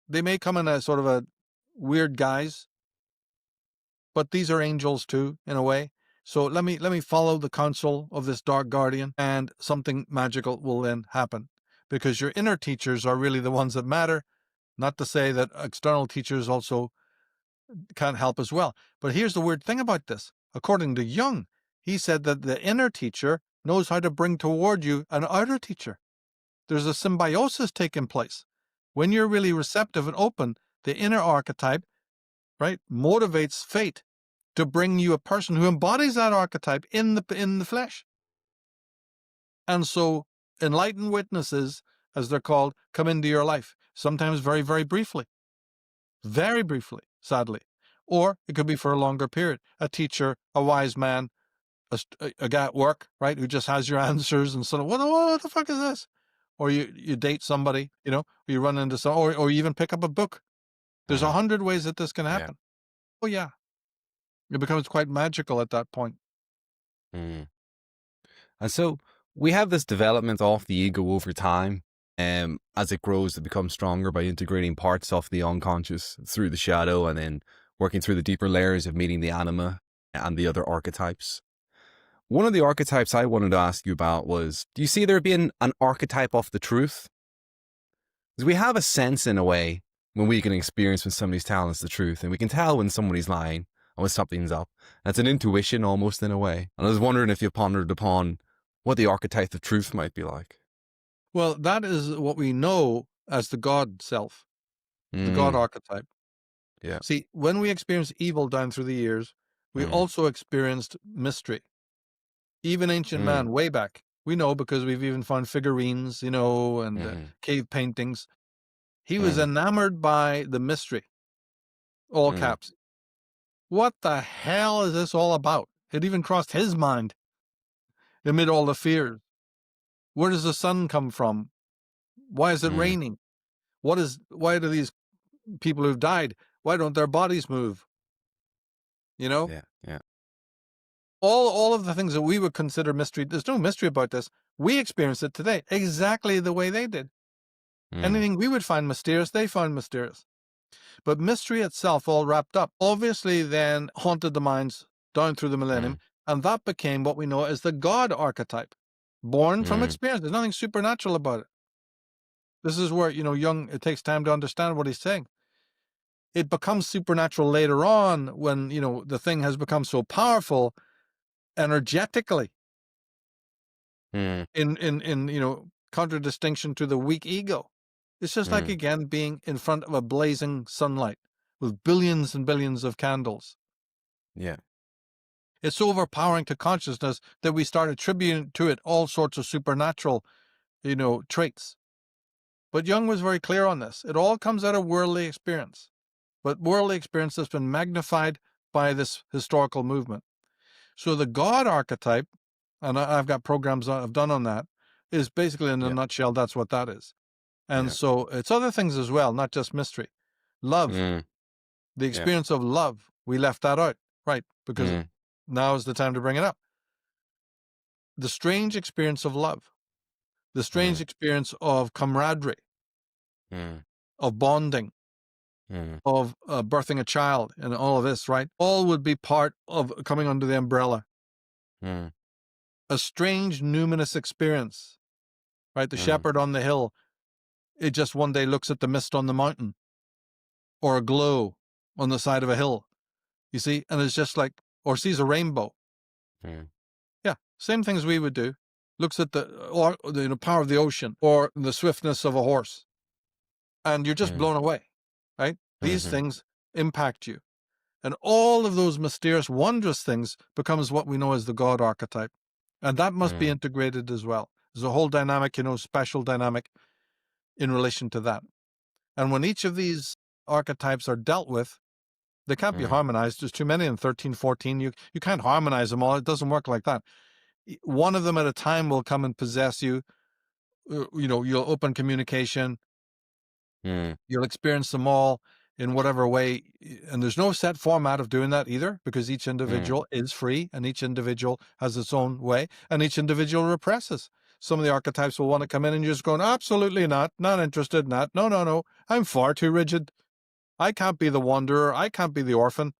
They may come in a sort of a weird guise, but these are angels too, in a way. So let me follow the counsel of this dark guardian and something magical will then happen because your inner teachers are really the ones that matter. Not to say that external teachers also can't help as well. But here's the weird thing about this. According to Jung, he said that the inner teacher knows how to bring toward you an outer teacher. There's a symbiosis taking place. When you're really receptive and open, the inner archetype, right, motivates fate to bring you a person who embodies that archetype in the flesh. And so enlightened witnesses, as they're called, come into your life, sometimes very, very briefly, sadly. Or it could be for a longer period. A teacher, a wise man, a guy at work, right, who just has your answers and sort of, what the fuck is this? Or you date somebody, or you run into some, or you even pick up a book. There's mm-hmm. 100 ways that this can Yeah. happen. Oh yeah. It becomes quite magical at that point. Mm. And so we have this development of the ego over time. As it grows, it becomes stronger by integrating parts of the unconscious through the shadow and then working through the deeper layers of meeting the anima and the other archetypes. One of the archetypes I wanted to ask you about was, do you see there being an archetype of the truth? Because we have a sense in a way when we can experience when somebody's telling us the truth, and we can tell when somebody's lying and when something's up. That's an intuition almost in a way. And I was wondering if you pondered upon what the archetype of truth might be like. Well, that is what we know as the God self, the God Mm, archetype. yeah. See, when we experience evil down through the years, we Mm, also experienced mystery. Even ancient mm, man, way back, we know because we've even found figurines, and mm, cave paintings. He was mm, enamored by the mystery, all mm, caps. What the hell is this all about? It even crossed his mind amid all the fears. Where does the sun come from? Why is it mm, raining? why do these people who've died, why don't their bodies move? You know, Yeah. Yeah. all of the things that we would consider mystery, there's no mystery about this. We experience it today exactly the way they did. Mm, Anything we would find mysterious, they found mysterious. But mystery itself, all wrapped up, obviously then haunted the minds down through the millennium, mm, and that became what we know as the God archetype, born from mm, experience. There's nothing supernatural about it. This is where, Jung, it takes time to understand what he's saying. It becomes supernatural later on when, the thing has become so powerful energetically mm, in contradistinction to the weak ego. It's just like, mm. again, being in front of a blazing sunlight with billions and billions of candles. Yeah. It's so overpowering to consciousness that we start attributing to it all sorts of supernatural, traits. But Jung was very clear on this. It all comes out of worldly experience. But worldly experience has been magnified by this historical movement. So the God archetype, and I've got programs I've done on that, is basically, in a Yeah. nutshell, that's what that is. And Yeah. so it's other things as well, not just mystery. Love, Mm, the yeah. experience of love, we left that out, right? Because Mm, now is the time to bring it up. The strange experience of love, the strange mm, experience of camaraderie, mm, of bonding, mm, of birthing a child, and all of this, right? All would be part of coming under the umbrella. mm, A strange numinous experience, right? The mm, shepherd on the hill, it just one day looks at the mist on the mountain or a glow on the side of a hill, you see, and it's just like, or sees a rainbow. mm, Yeah, same things we would do. Looks at or the power of the ocean or the swiftness of a horse, and you're just mm, blown away, right? These mhm, things impact you. And all of those mysterious, wondrous things becomes what we know as the God archetype. And that must be mm, integrated as well. There's a whole dynamic, special dynamic in relation to that. And when each of these archetypes are dealt with, they can't be mm, harmonized. There's too many in 13, 14. You can't harmonize them all. It doesn't work like that. One of them at a time will come and possess you. You'll open communication. mm, You'll experience them all in whatever way. And there's no set format of doing that either, because each mm, individual is free and each individual has its own way and each individual represses. Some of the archetypes will want to come in and you're just going, absolutely not interested in that. No, no, no. I'm far too rigid. I can't be the wanderer. I can't be the orphan.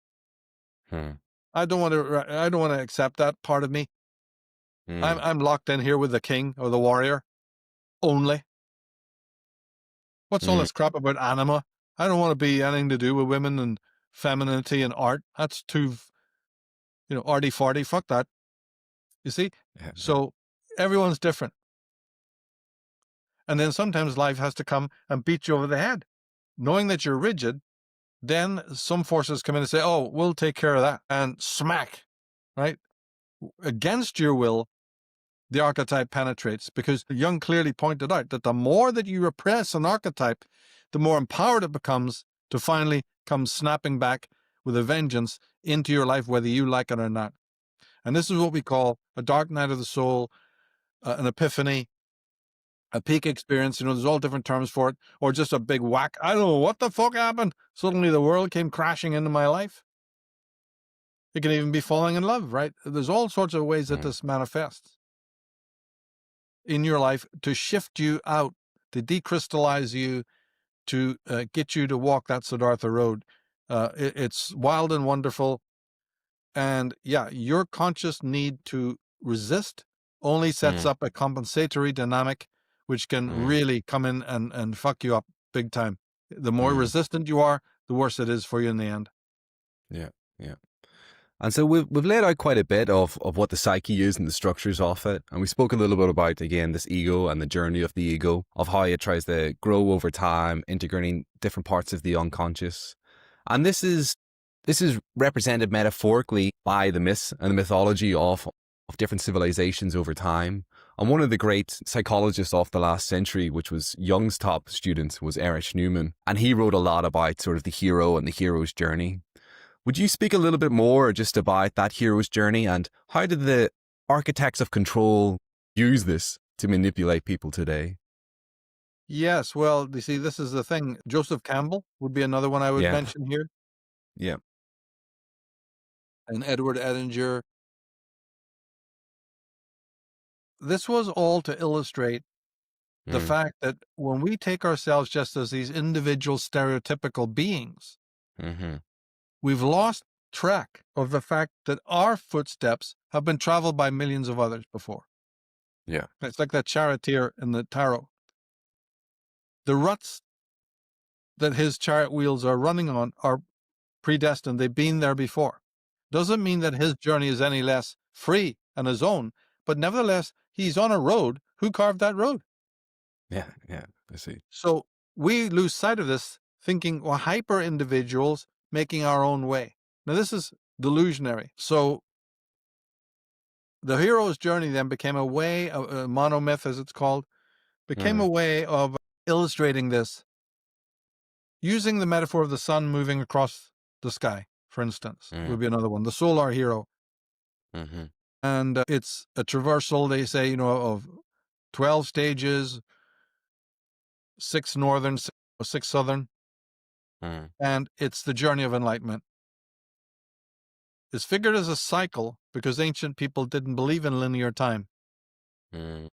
mm, I don't want to accept that part of me. mm, I'm locked in here with the king or the warrior only. What's all mm, this crap about anima? I don't want to be anything to do with women and femininity and art. That's too, arty farty. Fuck that. You see? yeah, yeah, So everyone's different. And then sometimes life has to come and beat you over the head. Knowing that you're rigid, then some forces come in and say, oh, we'll take care of that. And smack, right? Against your will, the archetype penetrates, because Jung clearly pointed out that the more that you repress an archetype, the more empowered it becomes to finally come snapping back with a vengeance into your life, whether you like it or not. And this is what we call a dark night of the soul, an epiphany, a peak experience. There's all different terms for it, or just a big whack. I don't know what the fuck happened. Suddenly the world came crashing into my life. It can even be falling in love, right? There's all sorts of ways that mm, this manifests in your life to shift you out, to decrystallize you, to get you to walk that Siddhartha road. It's wild and wonderful. And yeah, your conscious need to resist only sets mm, up a compensatory dynamic, which can mm, really come in and fuck you up big time. The more mm, resistant you are, the worse it is for you in the end. yeah, yeah. And so we've laid out quite a bit of what the psyche is and the structures of it. And we spoke a little bit about, again, this ego and the journey of the ego, of how it tries to grow over time, integrating different parts of the unconscious. And this is represented metaphorically by the myths and the mythology of different civilizations over time. And one of the great psychologists of the last century, which was Jung's top student, was Erich Neumann. And he wrote a lot about sort of the hero and the hero's journey. Would you speak a little bit more just about that hero's journey, and how did the architects of control use this to manipulate people today? Yes, well, you see, this is the thing. Joseph Campbell would be another one I would Yeah. mention here, Yeah. and Edward Edinger. This was all to illustrate the Mm. fact that when we take ourselves just as these individual stereotypical beings, Mm-hmm. we've lost track of the fact that our footsteps have been traveled by millions of others before. Yeah. It's like that charioteer in the tarot. The ruts that his chariot wheels are running on are predestined. They've been there before. Doesn't mean that his journey is any less free and his own, but nevertheless, he's on a road. Who carved that road? Yeah. Yeah. I see. So we lose sight of this, thinking we're hyper individuals making our own way. Now, this is delusionary. So the hero's journey then became a way, a monomyth as it's called, became a Mm. way of illustrating this using the metaphor of the sun moving across the sky, for instance, would Mm. be another one. The solar hero. Mm-hmm. And it's a traversal, they say, of 12 stages, 6 northern, 6 southern, Mm. and it's the journey of enlightenment. It's figured as a cycle because ancient people didn't believe in linear time. Mm.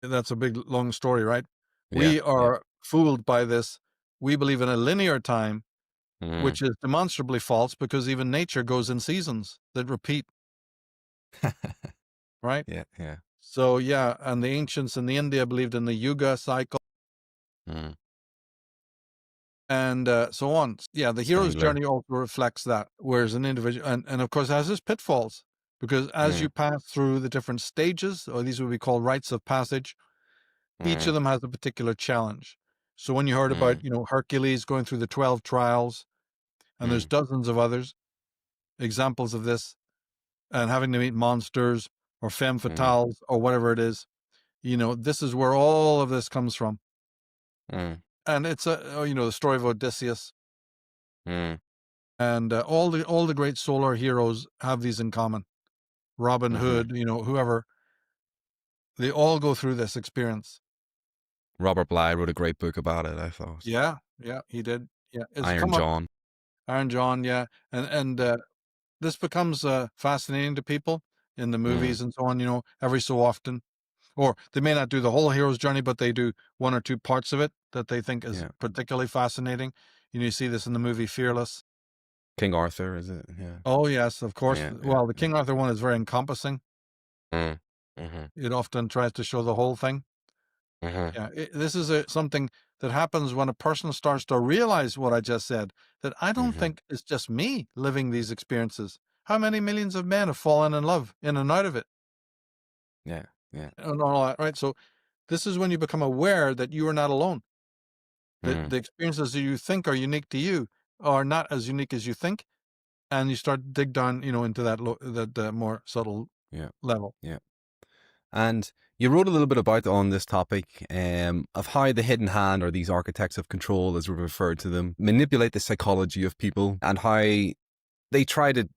That's a big, long story, right? Yeah. We are fooled by this. We believe in a linear time, Mm. which is demonstrably false because even nature goes in seasons that repeat, right? Yeah. Yeah. So, yeah, and the ancients in the India believed in the yuga cycle Mm. and so on. Yeah, the hero's Spangler. journey also reflects that, whereas an individual, and of course, has its pitfalls because as you Mm. pass through the different stages, or these would be called rites of passage, each of Mm. them has a particular challenge. So when you heard about, Mm. Hercules going through the 12 trials, and there's Mm. dozens of others, examples of this, and having to meet monsters or femme Mm. fatales or whatever it is, this is where all of this comes from. Mm. And it's the story of Odysseus Mm. and all the great solar heroes have these in common. Robin Mm-hmm. Hood, whoever, they all go through this experience. Robert Bly wrote a great book about it, I thought. Yeah, yeah, he did. Yeah, it's Iron come up, John. Iron John, yeah, and this becomes fascinating to people in the Mm. movies and so on. Every so often, or they may not do the whole hero's journey, but they do one or two parts of it that they think is Yeah. particularly fascinating. You see this in the movie Fearless. King Arthur, is it? Yeah. Oh yes, of course. Yeah. Yeah. Well, the King Arthur one is very encompassing. Mm. Mm-hmm. It often tries to show the whole thing. Mm-hmm. Yeah, this is something that happens when a person starts to realize what I just said, that I don't Mm-hmm. think it's just me living these experiences. How many millions of men have fallen in love in and out of it Yeah. Yeah. and all that, right? So this is when you become aware that you are not alone, that Mm. the experiences that you think are unique to you are not as unique as you think, and you start to dig down, into that more subtle Yeah. level. Yeah. And you wrote a little bit about on this topic of how the hidden hand, or these architects of control, as we refer to them, manipulate the psychology of people, and how they try to.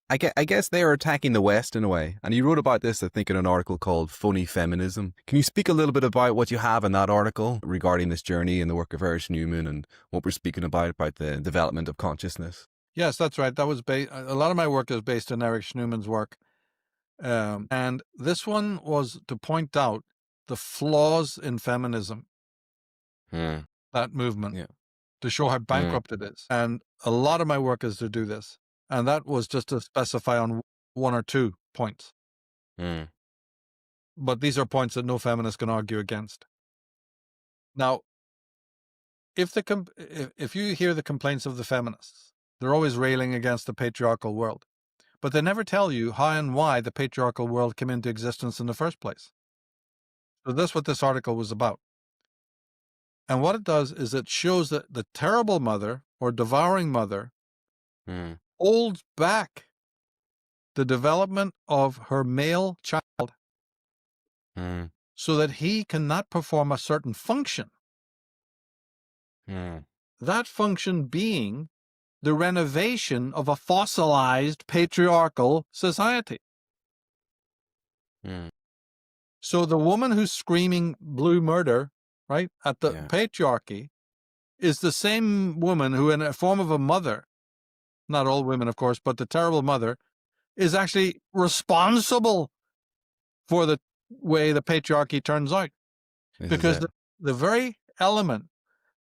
I guess they are attacking the West in a way. And you wrote about this, I think, in an article called "Phony Feminism." Can you speak a little bit about what you have in that article regarding this journey and the work of Erich Newman and what we're speaking about the development of consciousness? Yes, that's right. That was a lot of my work is based on Erich Newman's work. And this one was to point out the flaws in feminism, Mm. that movement, Yeah. to show how Mm. bankrupt it is. And a lot of my work is to do this. And that was just to specify on one or two points. Mm. But these are points that no feminist can argue against. Now, if you hear the complaints of the feminists, they're always railing against the patriarchal world. But they never tell you how and why the patriarchal world came into existence in the first place. So that's what this article was about. And what it does is it shows that the terrible mother or devouring mother Mm. holds back the development of her male child Mm. so that he cannot perform a certain function. Mm. That function being the renovation of a fossilized patriarchal society. Mm. So the woman who's screaming blue murder right, at the Yeah. patriarchy is the same woman who, in a form of a mother, not all women, of course, but the terrible mother, is actually responsible for the way the patriarchy turns out. This is Because it. the very element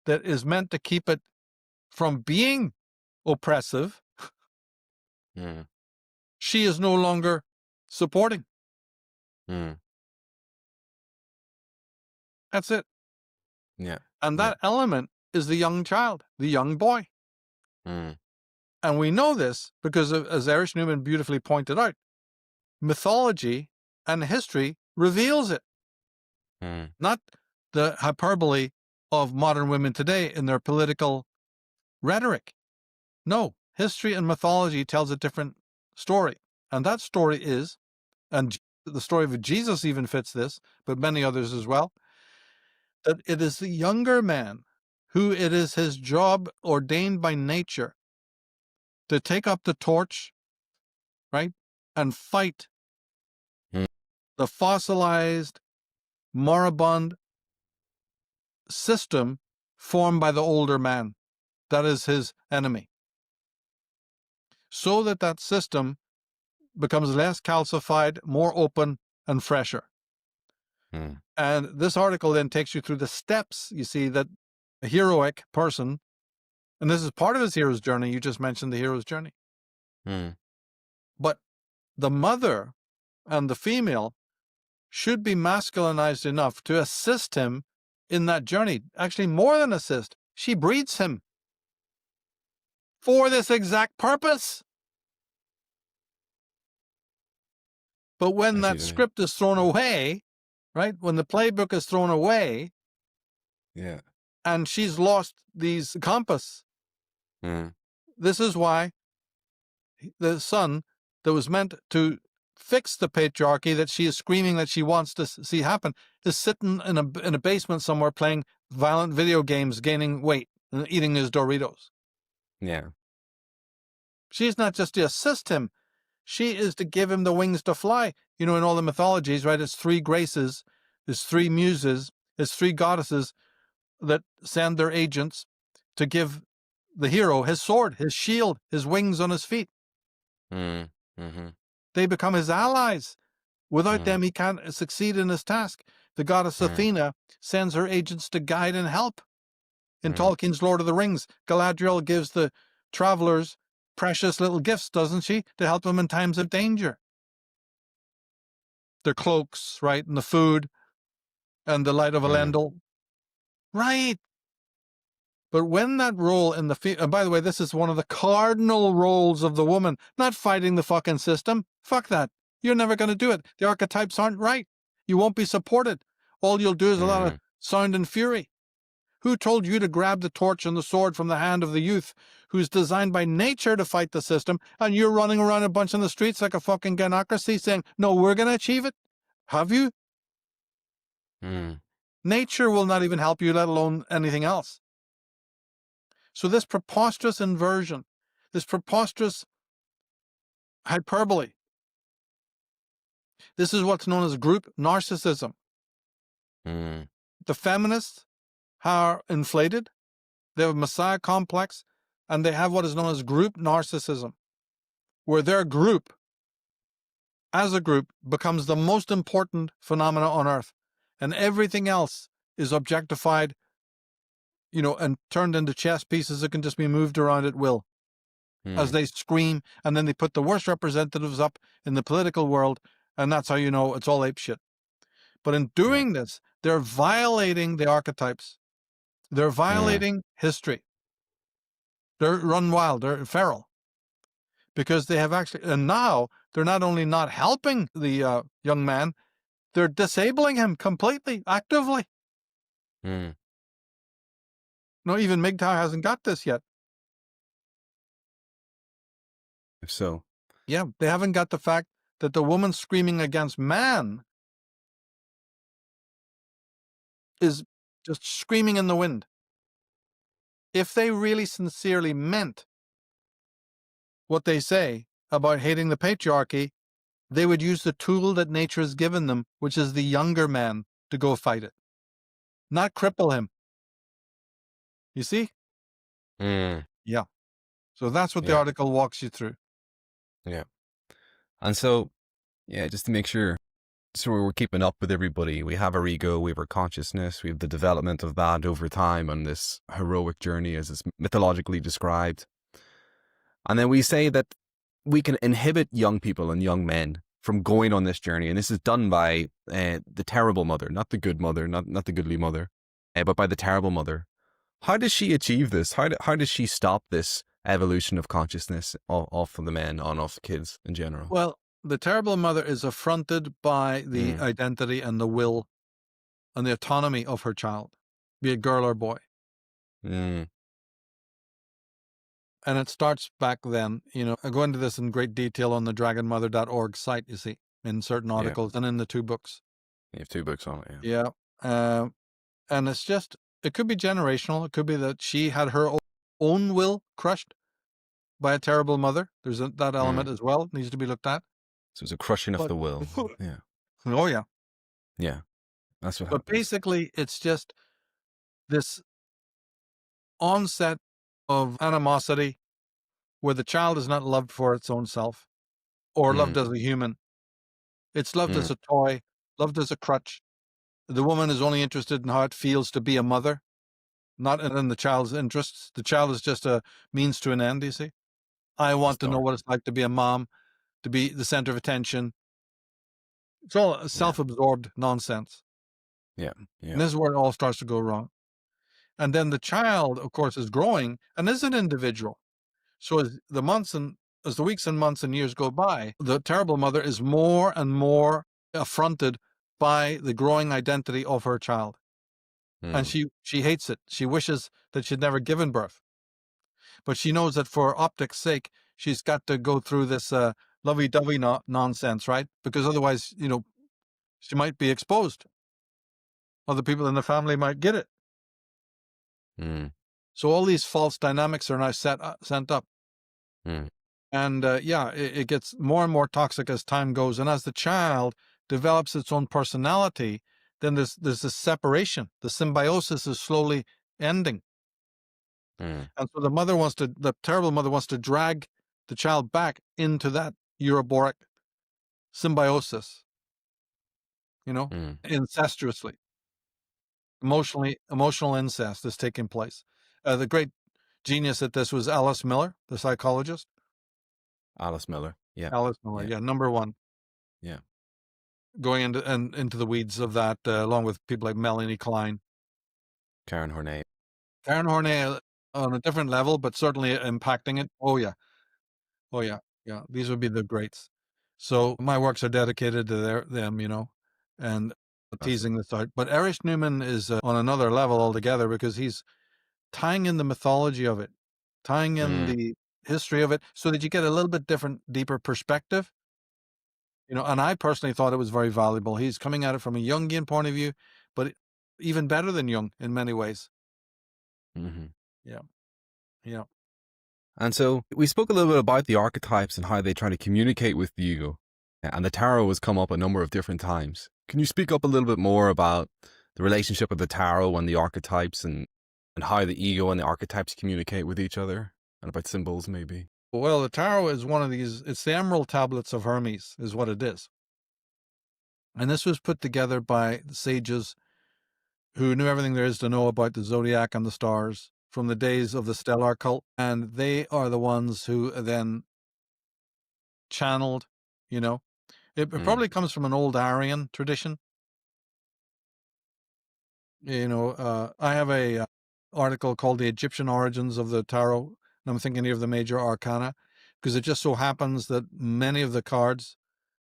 that is meant to keep it from being oppressive, Mm. she is no longer supporting. Mm. That's it. Yeah. And Yeah. that element is the young child, the young boy. Mm. And we know this because, as Erich Newman beautifully pointed out, mythology and history reveals it, Mm. not the hyperbole of modern women today in their political rhetoric. No, history and mythology tells a different story. And that story is, and the story of Jesus even fits this, but many others as well, that it is the younger man who it is his job ordained by nature to take up the torch, right, and fight Mm. the fossilized, moribund system formed by the older man. That is his enemy. So that that system becomes less calcified, more open, and fresher. Mm. And this article then takes you through the steps, you see, that a heroic person, and this is part of his hero's journey. You just mentioned the hero's journey. Mm. But the mother and the female should be masculinized enough to assist him in that journey. Actually, more than assist, she breeds him for this exact purpose. But when I see that what you mean. script is thrown away, right, when the playbook is thrown away Yeah. and she's lost these compass, Mm. this is why the son that was meant to fix the patriarchy that she is screaming that she wants to see happen is sitting in a basement somewhere playing violent video games, gaining weight and eating his Doritos. Yeah. She's not just to assist him, she is to give him the wings to fly. You know, in all the mythologies, right, it's three graces, it's three muses, it's three goddesses that send their agents to give the hero his sword, his shield, his wings on his feet. Mm. Mm-hmm. They become his allies. Without Mm. them, he can't succeed in his task. The goddess Mm. Athena sends her agents to guide and help. In Mm. Tolkien's Lord of the Rings, Galadriel gives the travelers precious little gifts, doesn't she, to help them in times of danger? Their cloaks, right, and the food, and the light of Mm. Elendil. Right. But when that role in the and by the way, this is one of the cardinal roles of the woman, not fighting the fucking system. Fuck that. You're never going to do it. The archetypes aren't right. You won't be supported. All you'll do is a lot of Mm. sound and fury. Who told you to grab the torch and the sword from the hand of the youth who's designed by nature to fight the system, and you're running around a bunch in the streets like a fucking ganocracy saying, no, we're going to achieve it? Have you? Mm. Nature will not even help you, let alone anything else. So this preposterous inversion, this preposterous hyperbole, this is what's known as group narcissism. Mm. The feminists are inflated, they have a messiah complex, and they have what is known as group narcissism, where their group, as a group, becomes the most important phenomena on earth, and everything else is objectified, you know, and turned into chess pieces that can just be moved around at will. As Mm. they scream, and then they put the worst representatives up in the political world, and that's how you know it's all ape shit. But in Yeah. doing this, they're violating the archetypes. They're Mm. violating history. They're run wild, they're feral. Because they have actually, and now they're not only not helping the young man, they're disabling him completely, actively. Mm. No, even MGTOW hasn't got this yet. If so. Yeah, they haven't got the fact that the woman screaming against man is just screaming in the wind. If they really sincerely meant what they say about hating the patriarchy, they would use the tool that nature has given them, which is the younger man, to go fight it. not cripple him. You see? Mm. Yeah. So that's what the Yeah. article walks you through. Yeah. And so, yeah, just to make sure, so we're keeping up with everybody. We have our ego, we have our consciousness, we have the development of that over time on this heroic journey as it's mythologically described. And then we say that we can inhibit young people and young men from going on this journey. And this is done by the terrible mother, not the good mother, not the goodly mother, but by the terrible mother. How does she achieve this? How does she stop this evolution of consciousness off of the men on off the kids in general? Well, the terrible mother is affronted by the Mm, identity and the will and the autonomy of her child, be it girl or boy. mm, And it starts back then. I go into this in great detail on the dragonmother.org site, you see, in certain yeah. articles and in the 2 books. You have 2 books on it, yeah. Yeah. And it's just, it could be generational. It could be that she had her own will crushed by a terrible mother. There's that element Mm. as well. It needs to be looked at. So it's a crushing of But, the will. Yeah. oh, yeah. Yeah. That's what But happens. basically, it's just this onset of animosity where the child is not loved for its own self or loved Mm, as a human. It's loved mm, as a toy, loved as a crutch. The woman is only interested in how it feels to be a mother, not in the child's interests. The child is just a means to an end, you see. I it's want to know dark. what it's like to be a mom, to be the center of attention. It's all Yeah. self-absorbed nonsense. Yeah. And Yeah. this is where it all starts to go wrong. And then the child, of course, is growing and is an individual. So as the weeks and months and years go by, the terrible mother is more and more affronted by the growing identity of her child. And Mm, she hates it. She wishes that she'd never given birth. But she knows that for optics' sake, she's got to go through this lovey-dovey nonsense, right? Because otherwise, she might be exposed. Other people in the family might get it. mm, So all these false dynamics are now sent up. mm, And it gets more and more toxic as time goes. And as the child develops its own personality, then there's this separation. The symbiosis is slowly ending. mm, And so the terrible mother wants to drag the child back into that Euroboric symbiosis, mm. incestuously, emotional incest is taking place. The great genius at this was Alice Miller, the psychologist. Alice Miller. Yeah. Alice Miller, Yeah. yeah, number one. Yeah. Going into the weeds of that, along with people like Melanie Klein. Karen Horney. Karen Horney on a different level, but certainly impacting it. Oh, yeah. Oh, yeah. Yeah. These would be the greats. So my works are dedicated to them, and That's teasing this out. But Erich Newman is on another level altogether because he's tying in the mythology of it, tying in mm, the history of it so that you get a little bit different, deeper perspective. And I personally thought it was very valuable. He's coming at it from a Jungian point of view, but even better than Jung in many ways. hmm. Yeah. Yeah. And so we spoke a little bit about the archetypes and how they try to communicate with the ego. And the tarot has come up a number of different times. Can you speak up a little bit more about the relationship of the tarot and the archetypes and how the ego and the archetypes communicate with each other and about symbols maybe? Well, the tarot is one of these, it's the emerald tablets of Hermes, is what it is. And this was put together by the sages who knew everything there is to know about the zodiac and the stars from the days of the stellar cult. And they are the ones who then channeled, you know. It Mm, probably comes from an old Aryan tradition. I have a article called "The Egyptian Origins of the Tarot," and I'm thinking here of the major arcana, because it just so happens that many of the cards,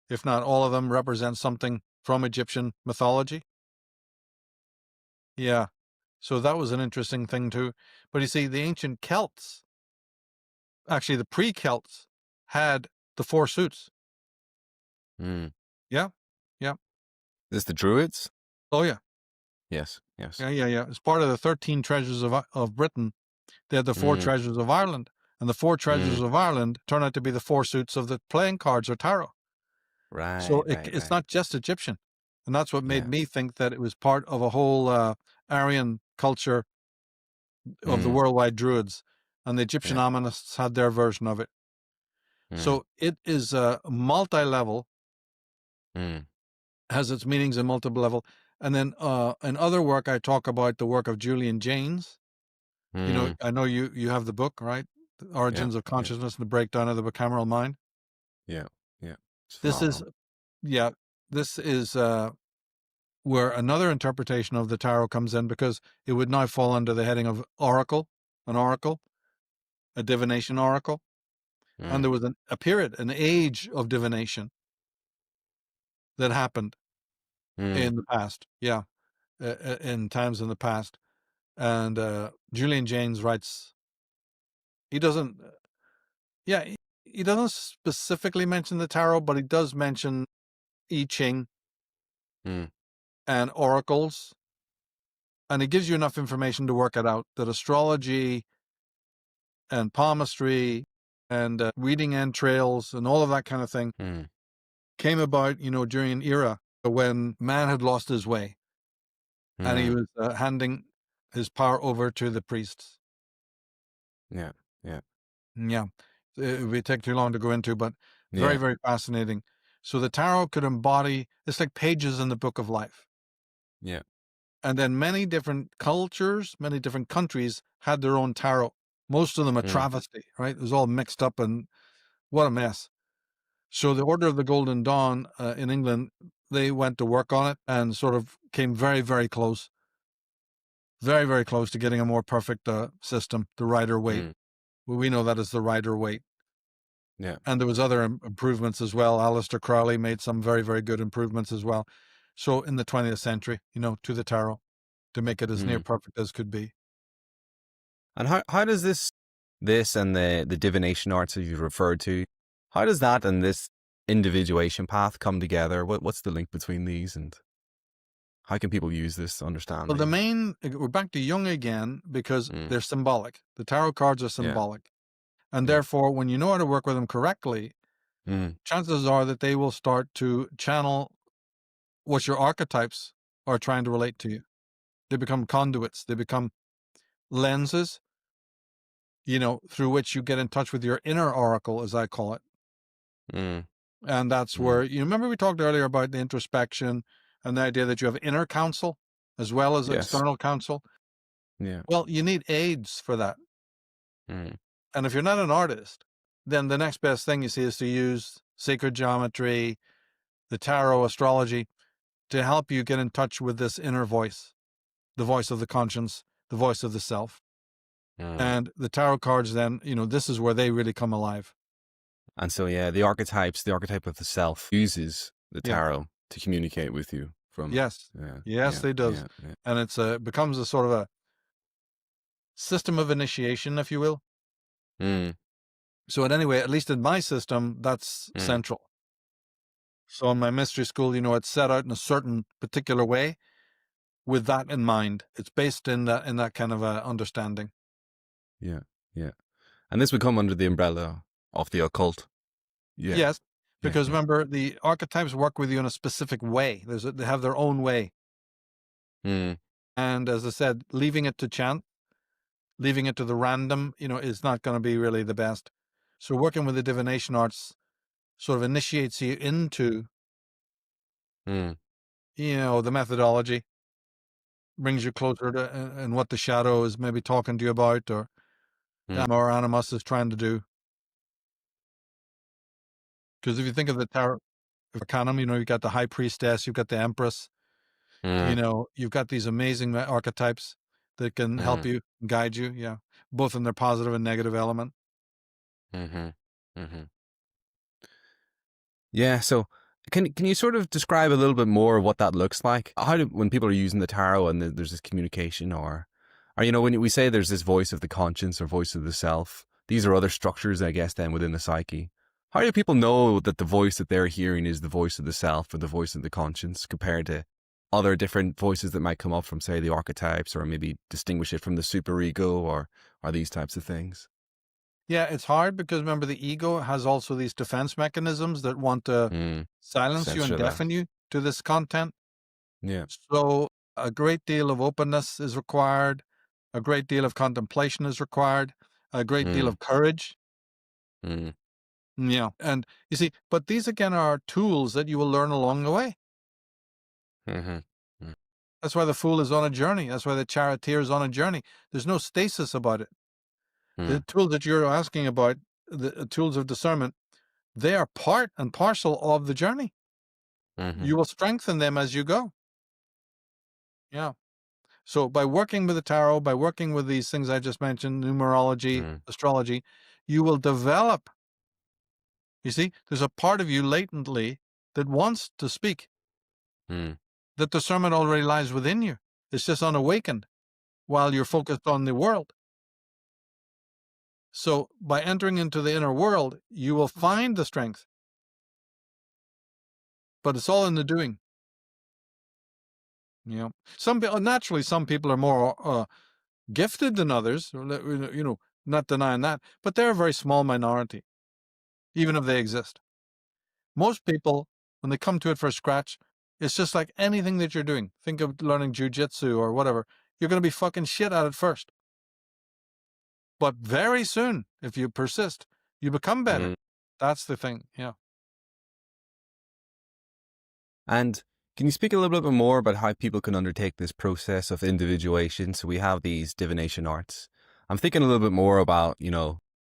if not all of them, represent something from Egyptian mythology. Yeah, so that was an interesting thing too. But you see, the ancient Celts, actually the pre-Celts, had the 4 suits. mm. Yeah, yeah, Is this the Druids? oh yeah, Yes, yes. yeah, yeah, yeah. It's part of the 13 treasures of Britain. They had the 4 Mm, treasures of Ireland, and the 4 treasures mm. of Ireland turn out to be the 4 suits of the playing cards or tarot. So Right, right, it's right. not just Egyptian, and that's what made Yeah. me think that it was part of a whole Aryan culture of the Mm. worldwide Druids, and the Egyptian Yeah. Amonists had their version of it. Mm. So it is multi-level, Mm. has its meanings in multiple level. And then in other work, I talk about the work of Julian Jaynes. Mm. I know you have the book, right? The Yeah. Origins of Yeah. Consciousness and the Breakdown of the Bicameral Mind. Yeah. Yeah. It's This is, phenomenal. yeah, this is where another interpretation of the tarot comes in, because it would now fall under the heading of oracle, an oracle, a divination oracle. And Mm. there was a period, an age of divination that happened Mm. in the past. Yeah, in times in the past. And Julian Jaynes writes, he doesn't, yeah, he doesn't specifically mention the tarot, but he does mention I Ching Mm. and oracles. And he gives you enough information to work it out, that astrology and palmistry and reading entrails and all of that kind of thing Mm. came about, during an era when man had lost his way, and he Mm. was handing his power over to the priests. Yeah. Yeah. Yeah, it would take too long to go into, but very, Yeah. very fascinating. So the tarot could embody, it's like pages in the book of life. Yeah. And then many different cultures, many different countries had their own tarot. Most of them a Mm. travesty, right? It was all mixed up, and what a mess. So the Order of the Golden Dawn in England, they went to work on it and sort of came very, very close to getting a more perfect system, the Rider Waite. Mm. Well, we know that as the Rider Waite. Yeah. And there was other improvements as well. Aleister Crowley made some very, very good improvements as well. So in the 20th century, to the tarot, to make it as near Mm. perfect as could be. And how does this and the divination arts that you referred to, how does that and this individuation path come together? What's the link between these, and how can people use this to understand Well, these? we're back to Jung again, because Mm. they're symbolic. The tarot cards are Yeah. symbolic. And Yeah. therefore, when you know how to work with them correctly, Mm. chances are that they will start to channel what your archetypes are trying to relate to you. They become conduits. They become lenses, through which you get in touch with your inner oracle, as I call it. Mm. And that's Mm. where, remember we talked earlier about the introspection and the idea that you have inner counsel as well as Yes. external counsel. Yeah. Well, you need aids for that. Mm. And if you're not an artist, then the next best thing you see is to use sacred geometry, the tarot, astrology, to help you get in touch with this inner voice, the voice of the conscience, the voice of the self. Mm. And the tarot cards, then, this is where they really come alive. And so, yeah, the archetype of the self uses the Yeah. tarot to communicate with you from. Yes. Yeah. Yes, Yeah. they does. Yeah. Yeah. And it's becomes a sort of a system of initiation, if you will. Mm. So at least in my system, that's Mm. central. So in my mystery school, it's set out in a certain particular way with that in mind. It's based in that kind of a understanding. Yeah. Yeah. And this would come under the umbrella of the occult. Yeah. Yes, Yeah. because Yeah. remember, the archetypes work with you in a specific way. They have their own way. Mm. And as I said, leaving it to chance, leaving it to the random, is not going to be really the best. So working with the divination arts sort of initiates you into, Mm. the methodology, brings you closer to and what the shadow is maybe talking to you about, or Mm. or animus is trying to do. Because if you think of the tarot arcanum, you've got the high priestess, you've got the empress, Mm. you've got these amazing archetypes that can help Mm. you, guide you. Yeah. Both in their positive and negative element. Mm-hmm. Mm-hmm. Yeah. So can you sort of describe a little bit more of what that looks like? When people are using the tarot and there's this communication, or when we say there's this voice of the conscience or voice of the self, these are other structures, I guess, then within the psyche. How do people know that the voice that they're hearing is the voice of the self or the voice of the conscience compared to other different voices that might come up from, say, the archetypes, or maybe distinguish it from the superego or these types of things? Yeah, it's hard because remember, the ego has also these defense mechanisms that want to Mm. silence you and Censure that. deafen you to this content. Yeah. So A great deal of openness is required. A great deal of contemplation is required. A great deal Mm, of courage. mm, Yeah. And you see, but these again are tools that you will learn along the way. mhm, mm, That's why the fool is on a journey. That's why the charioteer is on a journey. There's no stasis about it. The mm, tools that you're asking about, the tools of discernment, they are part and parcel of the journey. mhm, You will strengthen them as you go. Yeah. So by working with the tarot, by working with these things I just mentioned, numerology, mm, astrology, you will develop. You see, there's a part of you latently that wants to speak. mm, That discernment already lies within you. It's just unawakened while you're focused on the world. So by entering into the inner world, you will find the strength, but it's all in the doing. You know, some naturally some people are more gifted than others. Not denying that, but they're a very small minority, even if they exist. Most people, when they come to it for a scratch, it's just like anything that you're doing. Think of learning jujitsu or whatever. You're going to be fucking shit at it first. But very soon, if you persist, you become better. mm. That's the thing. Yeah. And can you speak a little bit more about how people can undertake this process of individuation? So we have these divination arts. I'm thinking a little bit more about,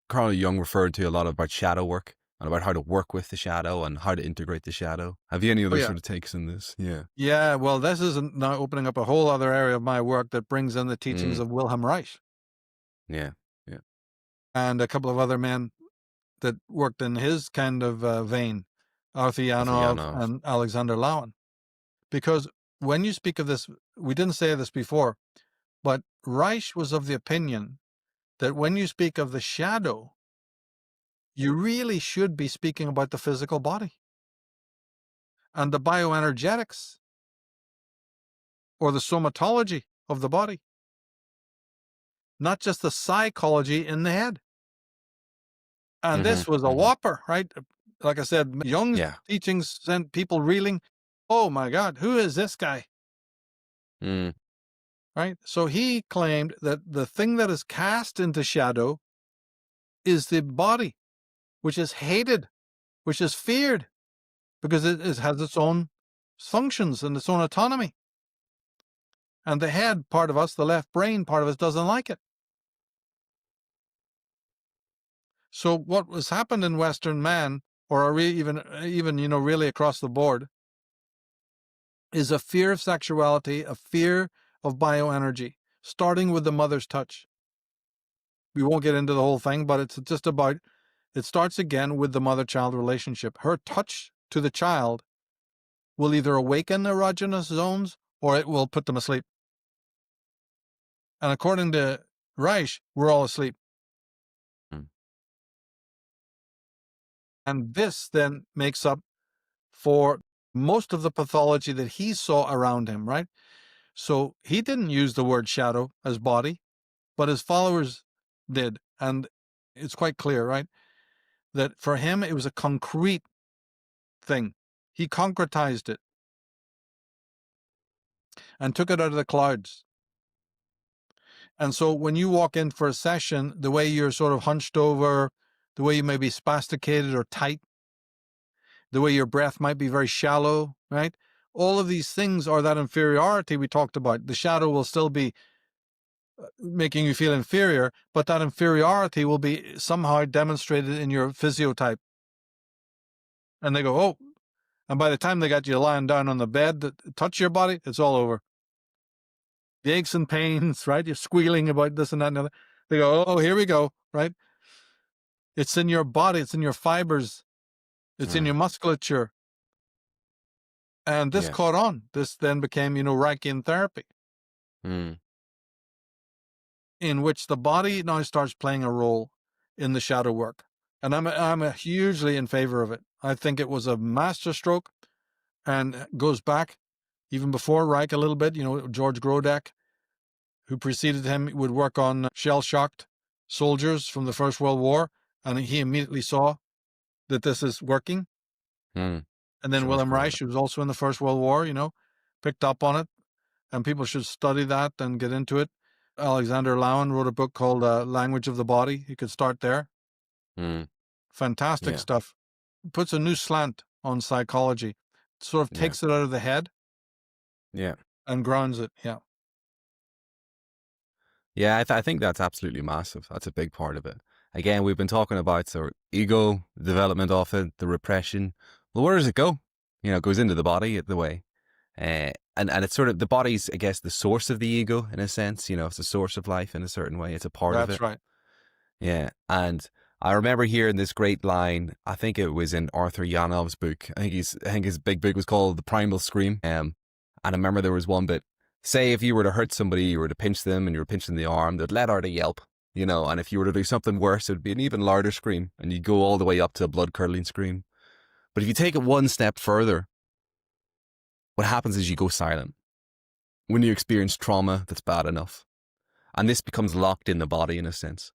Carl Jung referred to a lot about shadow work and about how to work with the shadow and how to integrate the shadow. Have you any Oh, other yeah. sort of takes in this? Yeah. Yeah. Well, this is now opening up a whole other area of my work that brings in the teachings Mm, of Wilhelm Reich yeah. Yeah. and a couple of other men that worked in his kind of vein, Arthur Yanov Othrianov. and Alexander Lowen. Because when you speak of this, we didn't say this before, but Reich was of the opinion that when you speak of the shadow, you really should be speaking about the physical body and the bioenergetics or the somatology of the body, not just the psychology in the head. And Mm-hmm. this was a Mm-hmm. whopper, right? Like I said, Jung's Yeah. teachings sent people reeling. Oh my God, who is this guy? Mm, Right? So he claimed that the thing that is cast into shadow is the body, which is hated, which is feared, because it has its own functions and its own autonomy. And the head part of us, the left brain part of us, doesn't like it. So what has happened in Western man, or even really across the board, is a fear of sexuality, a fear of bioenergy, starting with the mother's touch. We won't get into the whole thing, but it's just about, it starts again with the mother-child relationship. Her touch to the child will either awaken erogenous zones or it will put them asleep. And according to Reich, we're all asleep. mm, And this then makes up for most of the pathology that he saw around him, right? So he didn't use the word shadow as body, but his followers did. And it's quite clear, right? That for him, it was a concrete thing. He concretized it and took it out of the clouds. And so when you walk in for a session, the way you're sort of hunched over, the way you may be spasticated or tight, the way your breath might be very shallow, right? All of these things are that inferiority we talked about. The shadow will still be making you feel inferior, but that inferiority will be somehow demonstrated in your physiotype. And they go, oh, and by the time they got you lying down on the bed to touch your body, it's all over. The aches and pains, right? You're squealing about this and that and the other. They go, oh, here we go, right? It's in your body, it's in your fibers, it's in mm, your musculature. And this yeah. caught on. This then became, Reichian therapy, Mm, in which the body now starts playing a role in the shadow work. And I'm hugely in favor of it. I think it was a masterstroke and goes back even before Reich a little bit. George Grodeck, who preceded him, would work on shell-shocked soldiers from the First World War, and he immediately saw that this is working. mm. And then George Wilhelm Grodin. Reich, who was also in the First World War, picked up on it and people should study that and get into it. Alexander Lowen wrote a book called Language of the Body. You could start there. Mm. Fantastic Yeah. stuff. Puts a new slant on psychology. Sort of Yeah. takes it out of the head Yeah. and grounds it. Yeah. Yeah, I think that's absolutely massive. That's a big part of it. Again, we've been talking about sort of ego, development of it, the repression. Well, where does it go? You know, it goes into the body the way. And it's sort of the body's, I guess, the source of the ego in a sense. You know, it's a source of life in a certain way. It's a part of That's it. right. Yeah. And I remember hearing this great line. I think it was in Arthur Yanov's book. I think his big book was called The Primal Scream. And I remember there was one bit. Say if you were to hurt somebody, you were to pinch them and you were pinching the arm, they'd let out a yelp, you know, and if you were to do something worse, it would be an even louder scream and you'd go all the way up to a blood curdling scream. But if you take it one step further, what happens is you go silent when you experience trauma that's bad enough. And this becomes locked in the body in a sense.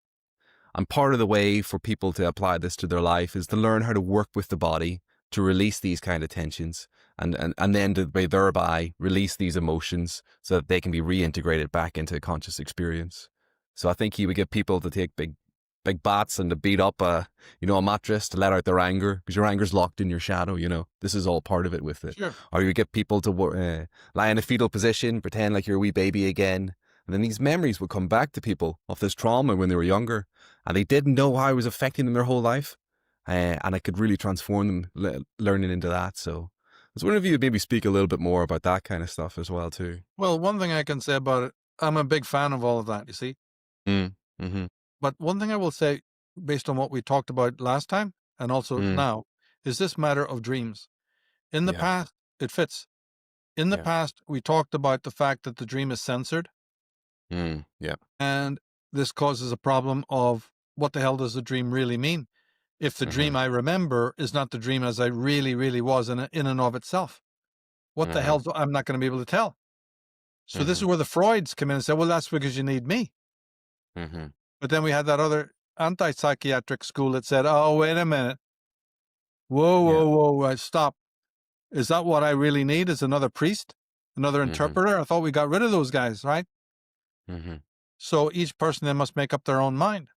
And part of the way for people to apply this to their life is to learn how to work with the body to release these kind of tensions and then to thereby release these emotions so that they can be reintegrated back into a conscious experience. So I think he would get people to take big bats and to beat up a mattress to let out their anger because your anger's locked in your shadow, you know. This is all part of it with it. Sure. Or you get people to lie in a fetal position, pretend like you're a wee baby again. And then these memories would come back to people of this trauma when they were younger and they didn't know how it was affecting them their whole life. And I could really transform them learning into that. So I was wondering if you would maybe speak a little bit more about that kind of stuff as well too. Well, one thing I can say about it, I'm a big fan of all of that, you see. Mm-hmm. But one thing I will say, based on what we talked about last time and also now, is this matter of dreams. In the Yeah. past, it fits. In the Yeah. past, we talked about the fact that the dream is censored, Yeah. and this causes a problem of what the hell does the dream really mean? If the dream I remember is not the dream as I really, really was in and of itself, what the hell? I'm not going to be able to tell. So this is where the Freuds come in and say, well, that's because you need me. But then we had that other anti-psychiatric school that said, oh, wait a minute. Whoa, stop. Is that what I really need? Is another priest? Another interpreter? I thought we got rid of those guys, right? So each person then must make up their own mind.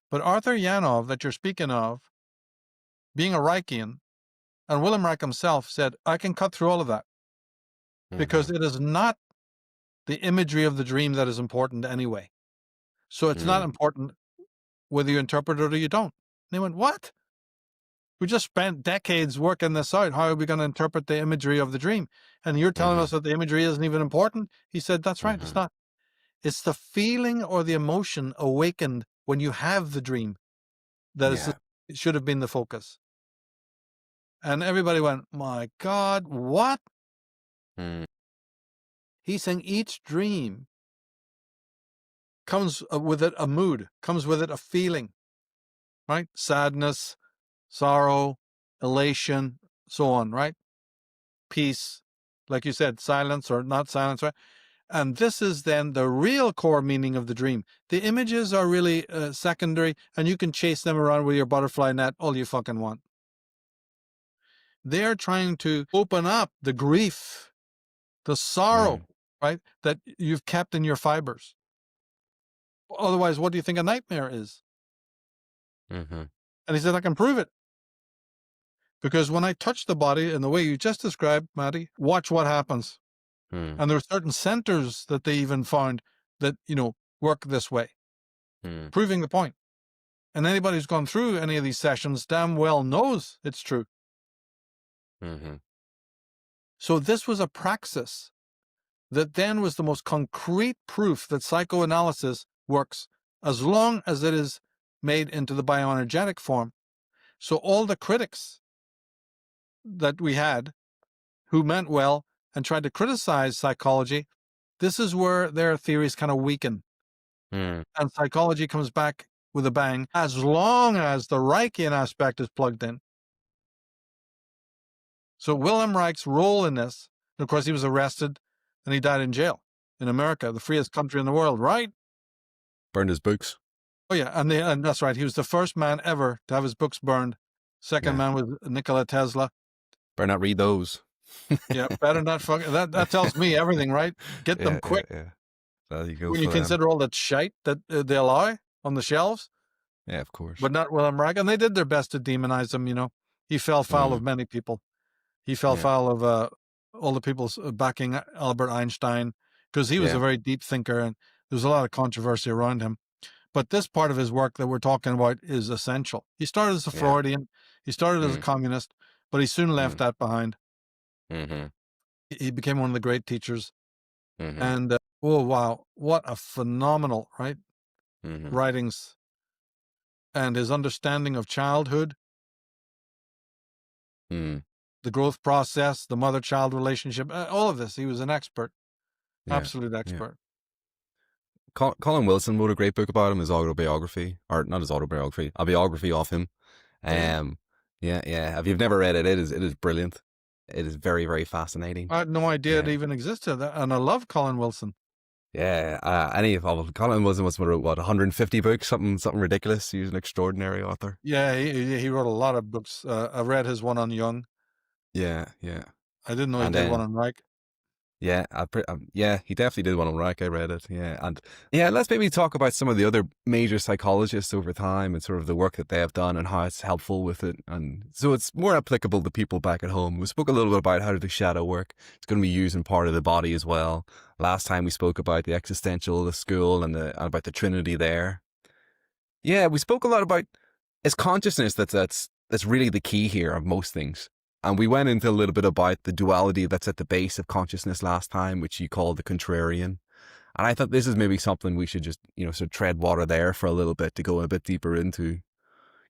But Arthur Yanov, that you're speaking of, being a Reichian, and Wilhelm Reich himself said, I can cut through all of that because it is not the imagery of the dream that is important anyway. So it's not important whether you interpret it or you don't. And they went, what? We just spent decades working this out. How are we going to interpret the imagery of the dream? And you're telling us that the imagery isn't even important? He said, that's right. It's not. It's the feeling or the emotion awakened when you have the dream that it should have been the focus. And everybody went, my God, what? He's saying each dream comes with it a mood, comes with it a feeling, right? Sadness, sorrow, elation, so on, right? Peace, like you said, silence or not silence, right? And this is then the real core meaning of the dream. The images are really secondary, and you can chase them around with your butterfly net all you fucking want. They're trying to open up the grief, the sorrow, right, that you've kept in your fibers. Otherwise, what do you think a nightmare is? And he said, I can prove it. Because when I touch the body in the way you just described, Matty, watch what happens. And there are certain centers that they even found that, work this way, proving the point. And anybody who's gone through any of these sessions damn well knows it's true. So this was a praxis that then was the most concrete proof that psychoanalysis works as long as it is made into the bioenergetic form. So all the critics that we had who meant well and tried to criticize psychology, this is where their theories kind of weaken. And psychology comes back with a bang as long as the Reichian aspect is plugged in. So Wilhelm Reich's role in this, and of course he was arrested and he died in jail in America, the freest country in the world, right? Burned his books. Oh yeah, and that's right. He was the first man ever to have his books burned. Second man was Nikola Tesla. Better not read those. Yeah, better not fuck that tells me everything, right? Get them Yeah, yeah, quick. yeah. There you go When you for them. consider all that shite that, they allow on the shelves, Yeah, of course. but not William Reich, and they did their best to demonize him, you know? He fell foul Mm, of many people. He fell yeah, foul of, all the people backing Albert Einstein because he was a yeah, very deep thinker, and there was a lot of controversy around him. But this part of his work that we're talking about is essential. He started as a yeah. Freudian, he started as a Mm, communist, but he soon left mm, that behind. mm-hmm, He became one of the great teachers, mm-hmm, and, oh, wow, what a phenomenal, right, mm-hmm, writings, and his understanding of childhood, mm, the growth process, the mother-child relationship, all of this. He was an expert, yeah, absolute yeah. expert. Colin Wilson wrote a great book about him, his autobiography, or not his autobiography, a biography of him. Brilliant. Um, yeah, yeah. If you've never read it, it is brilliant. It is very, very fascinating. I had no idea it Yeah, even existed, and I love Colin Wilson. yeah. Any of Colin Wilson must have wrote what 150 books, something ridiculous. He's an extraordinary author. Yeah, he wrote a lot of books. I read his one on Jung. Yeah, yeah. I didn't know he And did one then on Reich. yeah, yeah, he definitely did one on Reich. I read it. Yeah, and yeah, let's maybe talk about some of the other major psychologists over time and sort of the work that they have done and how it's helpful with it, and so it's more applicable to people back at home. We spoke a little bit about how the shadow work. It's going to be used in part of the body as well. Last time we spoke about the existential, the school, and about the Trinity there. Yeah, we spoke a lot about it's consciousness that's really the key here of most things. And we went into a little bit about the duality that's at the base of consciousness last time, which you called the contrarian. And I thought this is maybe something we should just, sort of tread water there for a little bit to go a bit deeper into.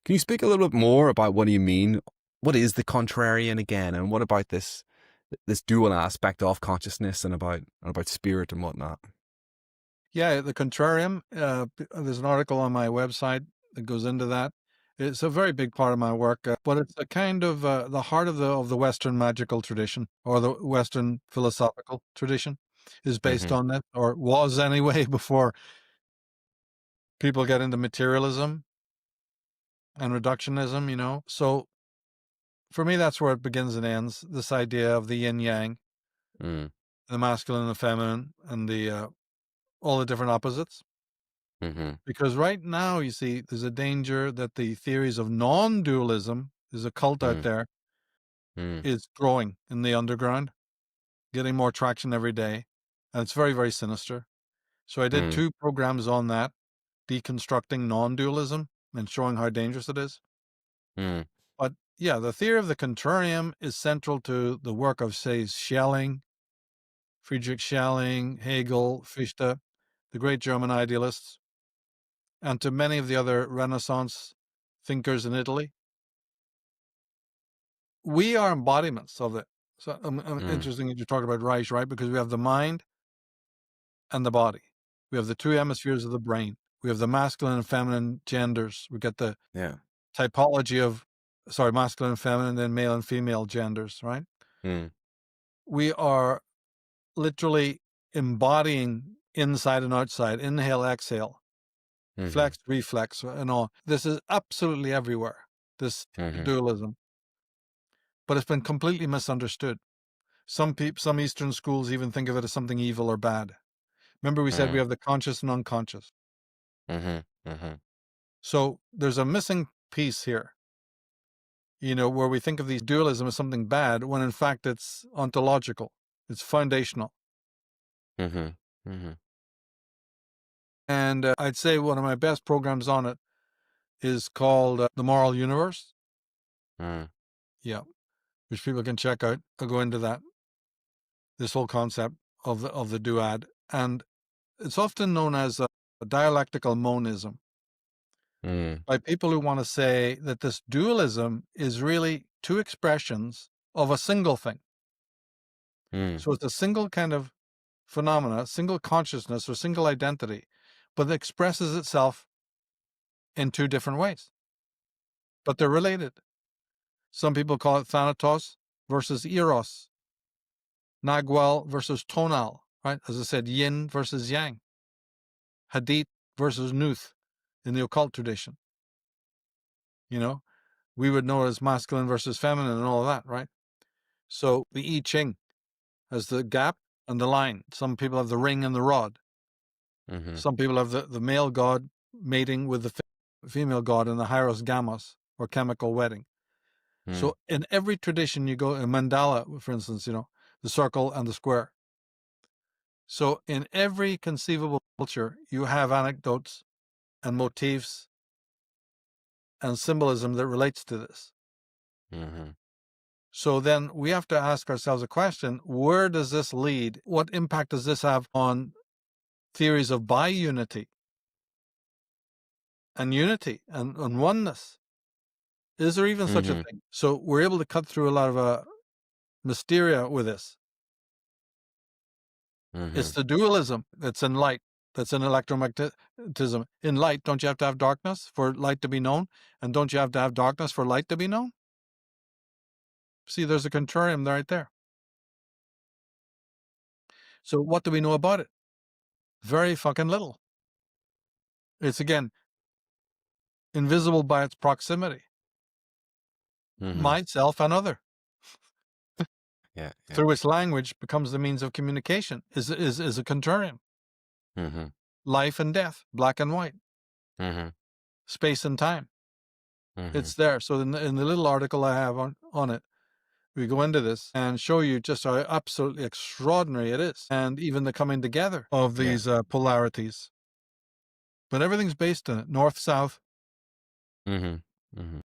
Can you speak a little bit more about what do you mean? What is the contrarian again? And what about this dual aspect of consciousness and about spirit and whatnot? Yeah, the Contrarium. There's an article on my website that goes into that. It's a very big part of my work, but it's a kind of the heart of the Western magical tradition or the Western philosophical tradition is based Mm-hmm. on that, or was anyway, before people get into materialism and reductionism. So for me, that's where it begins and ends. This idea of the yin yang, Mm, the masculine and the feminine, and the all the different opposites. mm-hmm. Because right now, you see, there's a danger that the theories of non-dualism, there's a cult out Mm, there, mm, is growing in the underground, getting more traction every day. And it's very, very sinister. So I did mm, 2 programs on that, deconstructing non-dualism and showing how dangerous it is. mm, But yeah, the theory of the contrarium is central to the work of, say, Schelling, Friedrich Schelling, Hegel, Fichte, the great German idealists, and to many of the other Renaissance thinkers in Italy. We are embodiments of it. So mm, interesting that you talk about Reich, right? Because we have the mind and the body. We have the 2 hemispheres of the brain. We have the masculine and feminine genders. We get the yeah. typology of, sorry, masculine and feminine, then male and female genders, right? Mm, We are literally embodying inside and outside, inhale, exhale, mm-hmm. flex, reflex, and all. This is absolutely everywhere, this Mm-hmm. dualism, but it's been completely misunderstood. Some Eastern schools even think of it as something evil or bad. Remember, we said we Mm, have the conscious and unconscious. mm-hmm. Mm-hmm. So there's a missing piece here, where we think of these dualism as something bad when in fact it's ontological, it's foundational. Mm-hmm. Mm-hmm. And I'd say one of my best programs on it is called The Moral Universe. Mm, Yeah, which people can check out. I'll go into that, this whole concept of the duad. And it's often known as a dialectical monism mm, by people who want to say that this dualism is really 2 expressions of a single thing. mm, So it's a single kind of phenomena, single consciousness or single identity, but it expresses itself in 2 different ways. But they're related. Some people call it Thanatos versus Eros, Nagual versus Tonal, right? As I said, Yin versus Yang, Hadith versus Nuth in the occult tradition. You know, we would know it as masculine versus feminine and all of that, right? So the I Ching has the gap and the line. Some people have the ring and the rod. Mm-hmm. Some people have the male god mating with the female god in the Hyros Gamos, or chemical wedding. So in every tradition you go, in mandala, for instance, the circle and the square. So in every conceivable culture, you have anecdotes and motifs and symbolism that relates to this. Mm-hmm. So then we have to ask ourselves a question: where does this lead? What impact does this have on theories of bi-unity and unity and oneness? Is there even such a Mm-hmm. thing? So we're able to cut through a lot of mysteria with this. Mm-hmm. It's the dualism that's in light, that's in electromagnetism. In light, don't you have to have darkness for light to be known? And don't you have to have darkness for light to be known? See, there's a contrarium right there. So what do we know about it? Very fucking little. It's, again, invisible by its proximity. Mm-hmm. Myself and other. Yeah. Yeah. Through which language becomes the means of communication is a contrarium. Mm-hmm. Life and death, black and white, Mm-hmm. space and time. Mm-hmm. It's there. So in the little article I have on it, we go into this and show you just how absolutely extraordinary it is, and even the coming together of these polarities. But everything's based in it: north, south, Mm-hmm. Mm-hmm.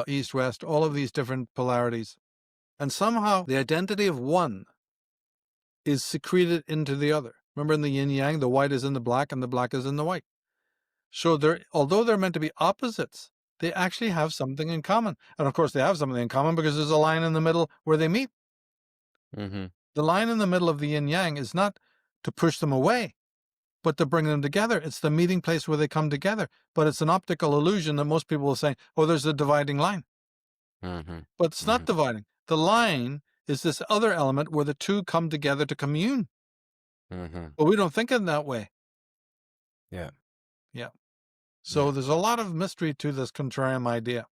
East, west, all of these different polarities. And somehow the identity of one is secreted into the other. Remember, in the yin yang, the white is in the black and the black is in the white. So although they're meant to be opposites, they actually have something in common. And of course they have something in common because there's a line in the middle where they meet. Mm-hmm. The line in the middle of the yin yang is not to push them away, but to bring them together. It's the meeting place where they come together. But it's an optical illusion that most people will say, oh, there's a dividing line. Mm-hmm. But it's not dividing. The line is this other element where the two come together to commune. Mm-hmm. But we don't think in that way. Yeah. Yeah. So there's a lot of mystery to this contrarium idea.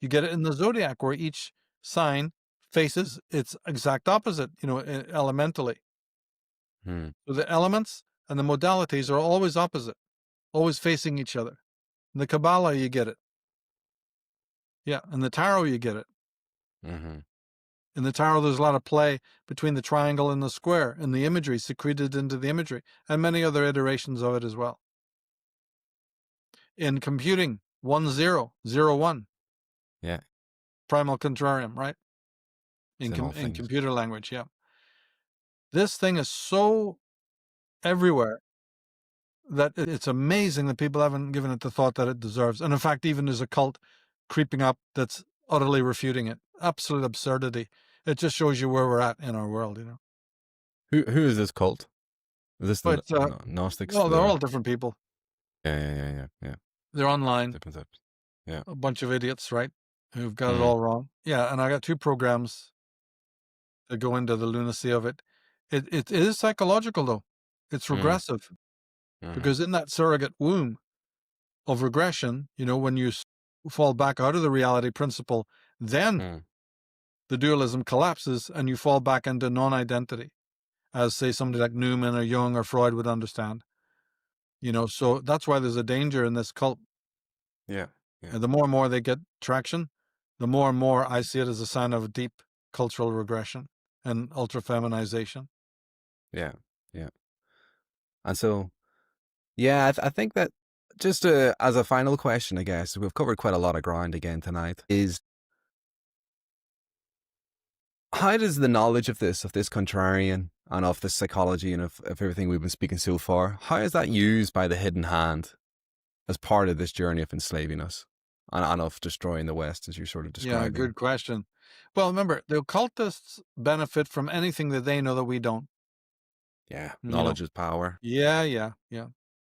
You get it in the zodiac, where each sign faces its exact opposite, elementally. Mm-hmm. So the elements and the modalities are always opposite, always facing each other. In the Kabbalah, you get it. Yeah. In the tarot, you get it. Mm-hmm. In the tarot, there's a lot of play between the triangle and the square, and the imagery secreted into the imagery, and many other iterations of it as well. In computing, 1 0, 0 1. Yeah. Primal contrarium, right? In It's in all things. computer language, yeah. This thing is so everywhere that it's amazing that people haven't given it the thought that it deserves. And in fact, even there's a cult creeping up that's utterly refuting it. Absolute absurdity. It just shows you where we're at in our world, Who is this cult? Is this the But Gnostics? well, they're all different people. Yeah. They're online. Different types. Yeah. A bunch of idiots, right? Who've got it all wrong. Yeah, and I got 2 programs that go into the lunacy of it. It is psychological, though. It's regressive. Because in that surrogate womb of regression, when you fall back out of the reality principle, then the dualism collapses and you fall back into non-identity, as, say, somebody like Newman or Jung or Freud would understand. So that's why there's a danger in this cult. Yeah. And the more and more they get traction, the more and more I see it as a sign of deep cultural regression and ultra-feminization. Yeah. And so, yeah, I think that just as a final question, I guess, we've covered quite a lot of ground again tonight, is how does the knowledge of this contrarian and of this psychology and of everything we've been speaking so far, how is that used by the hidden hand as part of this journey of enslaving us and of destroying the West, as you're sort of describing? Yeah, good question. Well, remember, the occultists benefit from anything that they know that we don't. Yeah, knowledge is power. Yeah.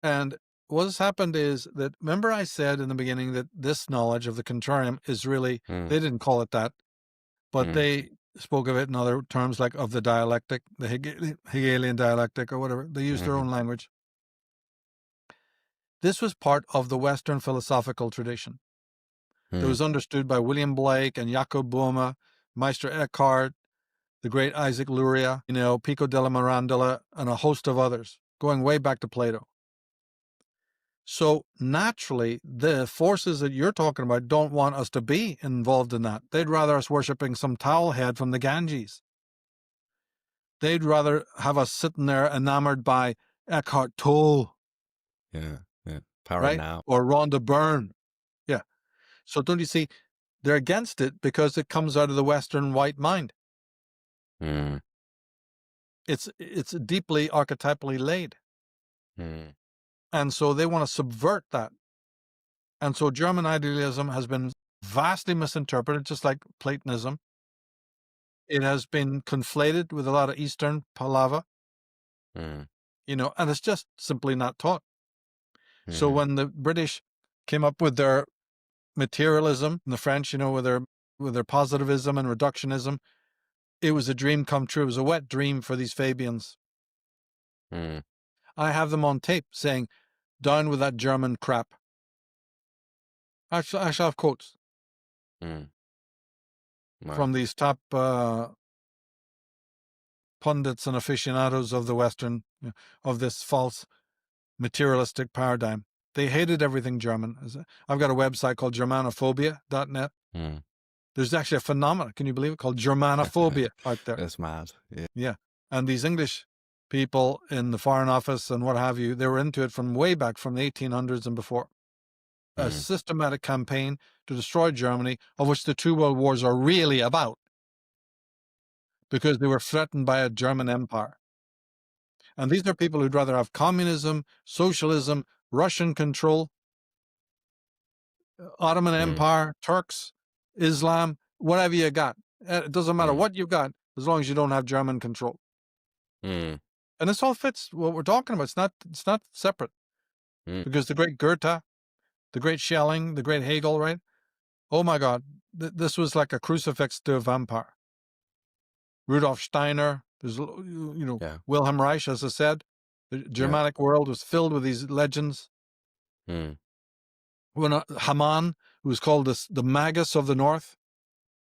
And what has happened is that, remember I said in the beginning that this knowledge of the contrarium is really, they didn't call it that, but they spoke of it in other terms, like of the dialectic, the Hegelian dialectic or whatever. They used their own language. This was part of the Western philosophical tradition. That was understood by William Blake and Jakob Boehme, Meister Eckhart, the great Isaac Luria, Pico della Mirandola, and a host of others, going way back to Plato. So naturally, the forces that you're talking about don't want us to be involved in that. They'd rather us worshipping some towel head from the Ganges. They'd rather have us sitting there enamored by Eckhart Tolle. Yeah. Power right? now. Or Rhonda Byrne. Yeah. So don't you see, they're against it because it comes out of the Western white mind. Mm. It's deeply archetypally laid. Mm. And so they want to subvert that. And so German idealism has been vastly misinterpreted, just like Platonism. It has been conflated with a lot of Eastern palaver, Mm. And it's just simply not taught. So Mm. when the British came up with their materialism, and the French, with their positivism and reductionism, it was a dream come true. It was a wet dream for these Fabians. Mm. I have them on tape saying, "Down with that German crap." I shall have quotes Mm. Wow. from these top pundits and aficionados of the Western, of this false materialistic paradigm. They hated everything German. I've got a website called Germanophobia.net. Mm. There's actually a phenomenon, can you believe it, called Germanophobia out there. That's mad. Yeah. Yeah. And these English people in the Foreign Office and what have you, they were into it from way back from the 1800s and before. A systematic campaign to destroy Germany, of which the two world wars are really about, because they were threatened by a German empire. And these are people who'd rather have communism, socialism, Russian control, Ottoman Empire, Turks, Islam, whatever you got. It doesn't matter what you've got, as long as you don't have German control. Mm. And this all fits what we're talking about. It's not separate. Because the great Goethe, the great Schelling, the great Hegel, right? Oh my God, this was like a crucifix to a vampire. Rudolf Steiner, there's Wilhelm Reich, as I said. The Germanic world was filled with these legends. When Hamann, who was called the Magus of the North,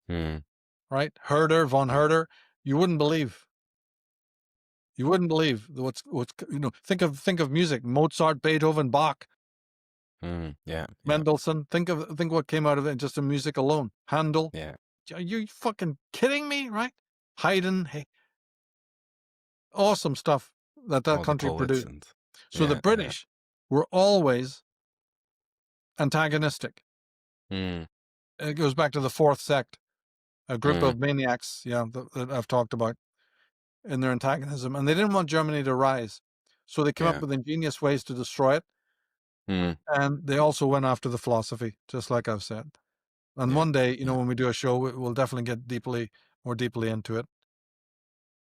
right? Herder, von Herder, you wouldn't believe. You wouldn't believe what's think of music, Mozart, Beethoven, Bach, Mendelssohn. Think what came out of it just in music alone. Handel. Yeah. Are you fucking kidding me, right? Haydn. Hey. Awesome stuff that country produced. So the British were always antagonistic. It goes back to the fourth sect, a group of maniacs, that I've talked about in their antagonism. And they didn't want Germany to rise. So they came up with ingenious ways to destroy it. And they also went after the philosophy, just like I've said. And one day, when we do a show, we'll definitely get more deeply into it.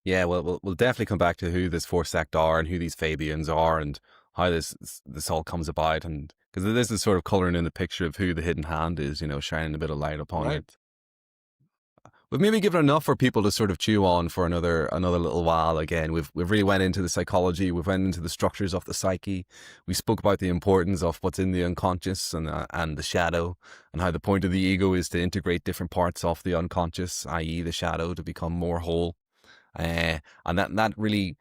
Yeah, well, we'll definitely come back to who this fourth sect are and who these Fabians are and how this all comes about. And because this is sort of coloring in the picture of who the hidden hand is, shining a bit of light upon it. We've maybe given enough for people to sort of chew on for another little while. Again, we've really went into the psychology, we've went into the structures of the psyche. We spoke about the importance of what's in the unconscious and the shadow, and how the point of the ego is to integrate different parts of the unconscious, i.e., the shadow, to become more whole. And that really,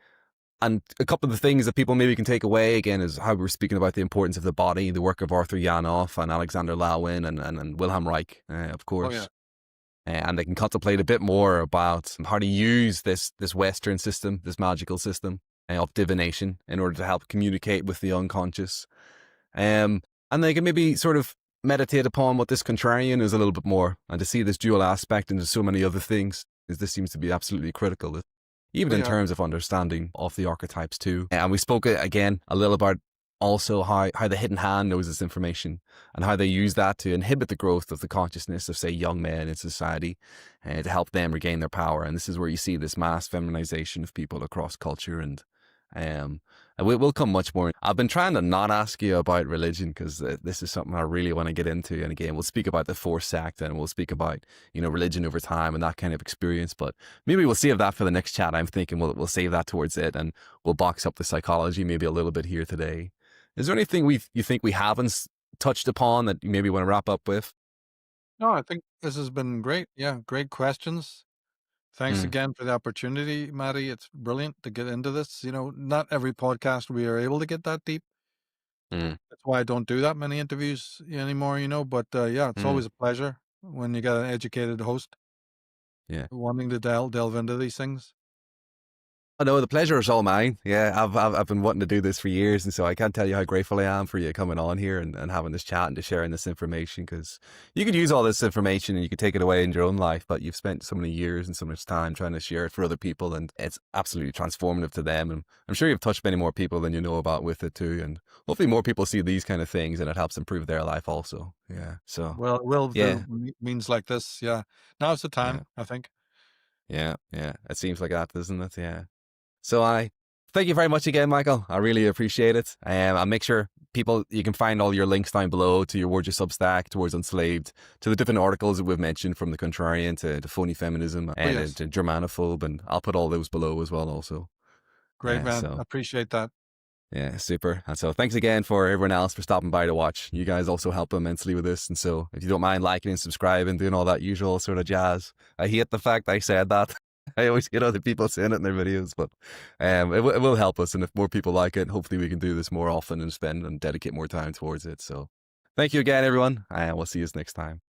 and a couple of the things that people maybe can take away again is how we're speaking about the importance of the body, the work of Arthur Janov and Alexander Lawin and Wilhelm Reich, of course. Oh, yeah. And they can contemplate a bit more about how to use this Western system, this magical system of divination in order to help communicate with the unconscious. And they can maybe sort of meditate upon what this contrarian is a little bit more, and to see this dual aspect into so many other things, because this seems to be absolutely critical, even in terms of understanding of the archetypes too. And we spoke again a little about also how the hidden hand knows this information and how they use that to inhibit the growth of the consciousness of, say, young men in society, to help them regain their power. And this is where you see this mass feminization of people across culture. And we'll come much more. I've been trying to not ask you about religion because this is something I really want to get into. And again, we'll speak about the fourth sect and we'll speak about, religion over time and that kind of experience. But maybe we'll save that for the next chat. I'm thinking we'll save that towards it, and we'll box up the psychology maybe a little bit here today. Is there anything you think we haven't touched upon that you maybe want to wrap up with? No, I think this has been great. Yeah, great questions. Thanks Mm, again for the opportunity, Maddie. It's brilliant to get into this. Not every podcast we are able to get that deep. mm, That's why I don't do that many interviews anymore, but yeah, it's mm. always a pleasure when you got an educated host Yeah. wanting to delve into these things. Oh no, the pleasure is all mine. Yeah, I've been wanting to do this for years, and so I can't tell you how grateful I am for you coming on here and having this chat and to sharing this information. Because you could use all this information and you could take it away in your own life, but you've spent so many years and so much time trying to share it for other people, and it's absolutely transformative to them. And I'm sure you've touched many more people than you know about with it too. And hopefully, more people see these kind of things, and it helps improve their life also. Yeah. So Well, it will yeah, through means like this. Yeah. Now's the yeah, time, I think. yeah, yeah. It seems like that, doesn't it? Yeah. So I thank you very much again, Michael. I really appreciate it. I'll make sure people you can find all your links down below to your Word Your Substack, towards Unslaved, to the different articles that we've mentioned, from the Contrarian to phony feminism Oh, and yes. to Germanophobe, and I'll put all those below as well also. Great, man. So Appreciate that. yeah, super. And so thanks again for everyone else for stopping by to watch. You guys also help immensely with this. And so if you don't mind liking and subscribing, doing all that usual sort of jazz. I hate the fact I said that. I always hear other people saying it in their videos, but it will help us. And if more people like it, hopefully we can do this more often and spend and dedicate more time towards it. So thank you again, everyone. And we'll see you next time.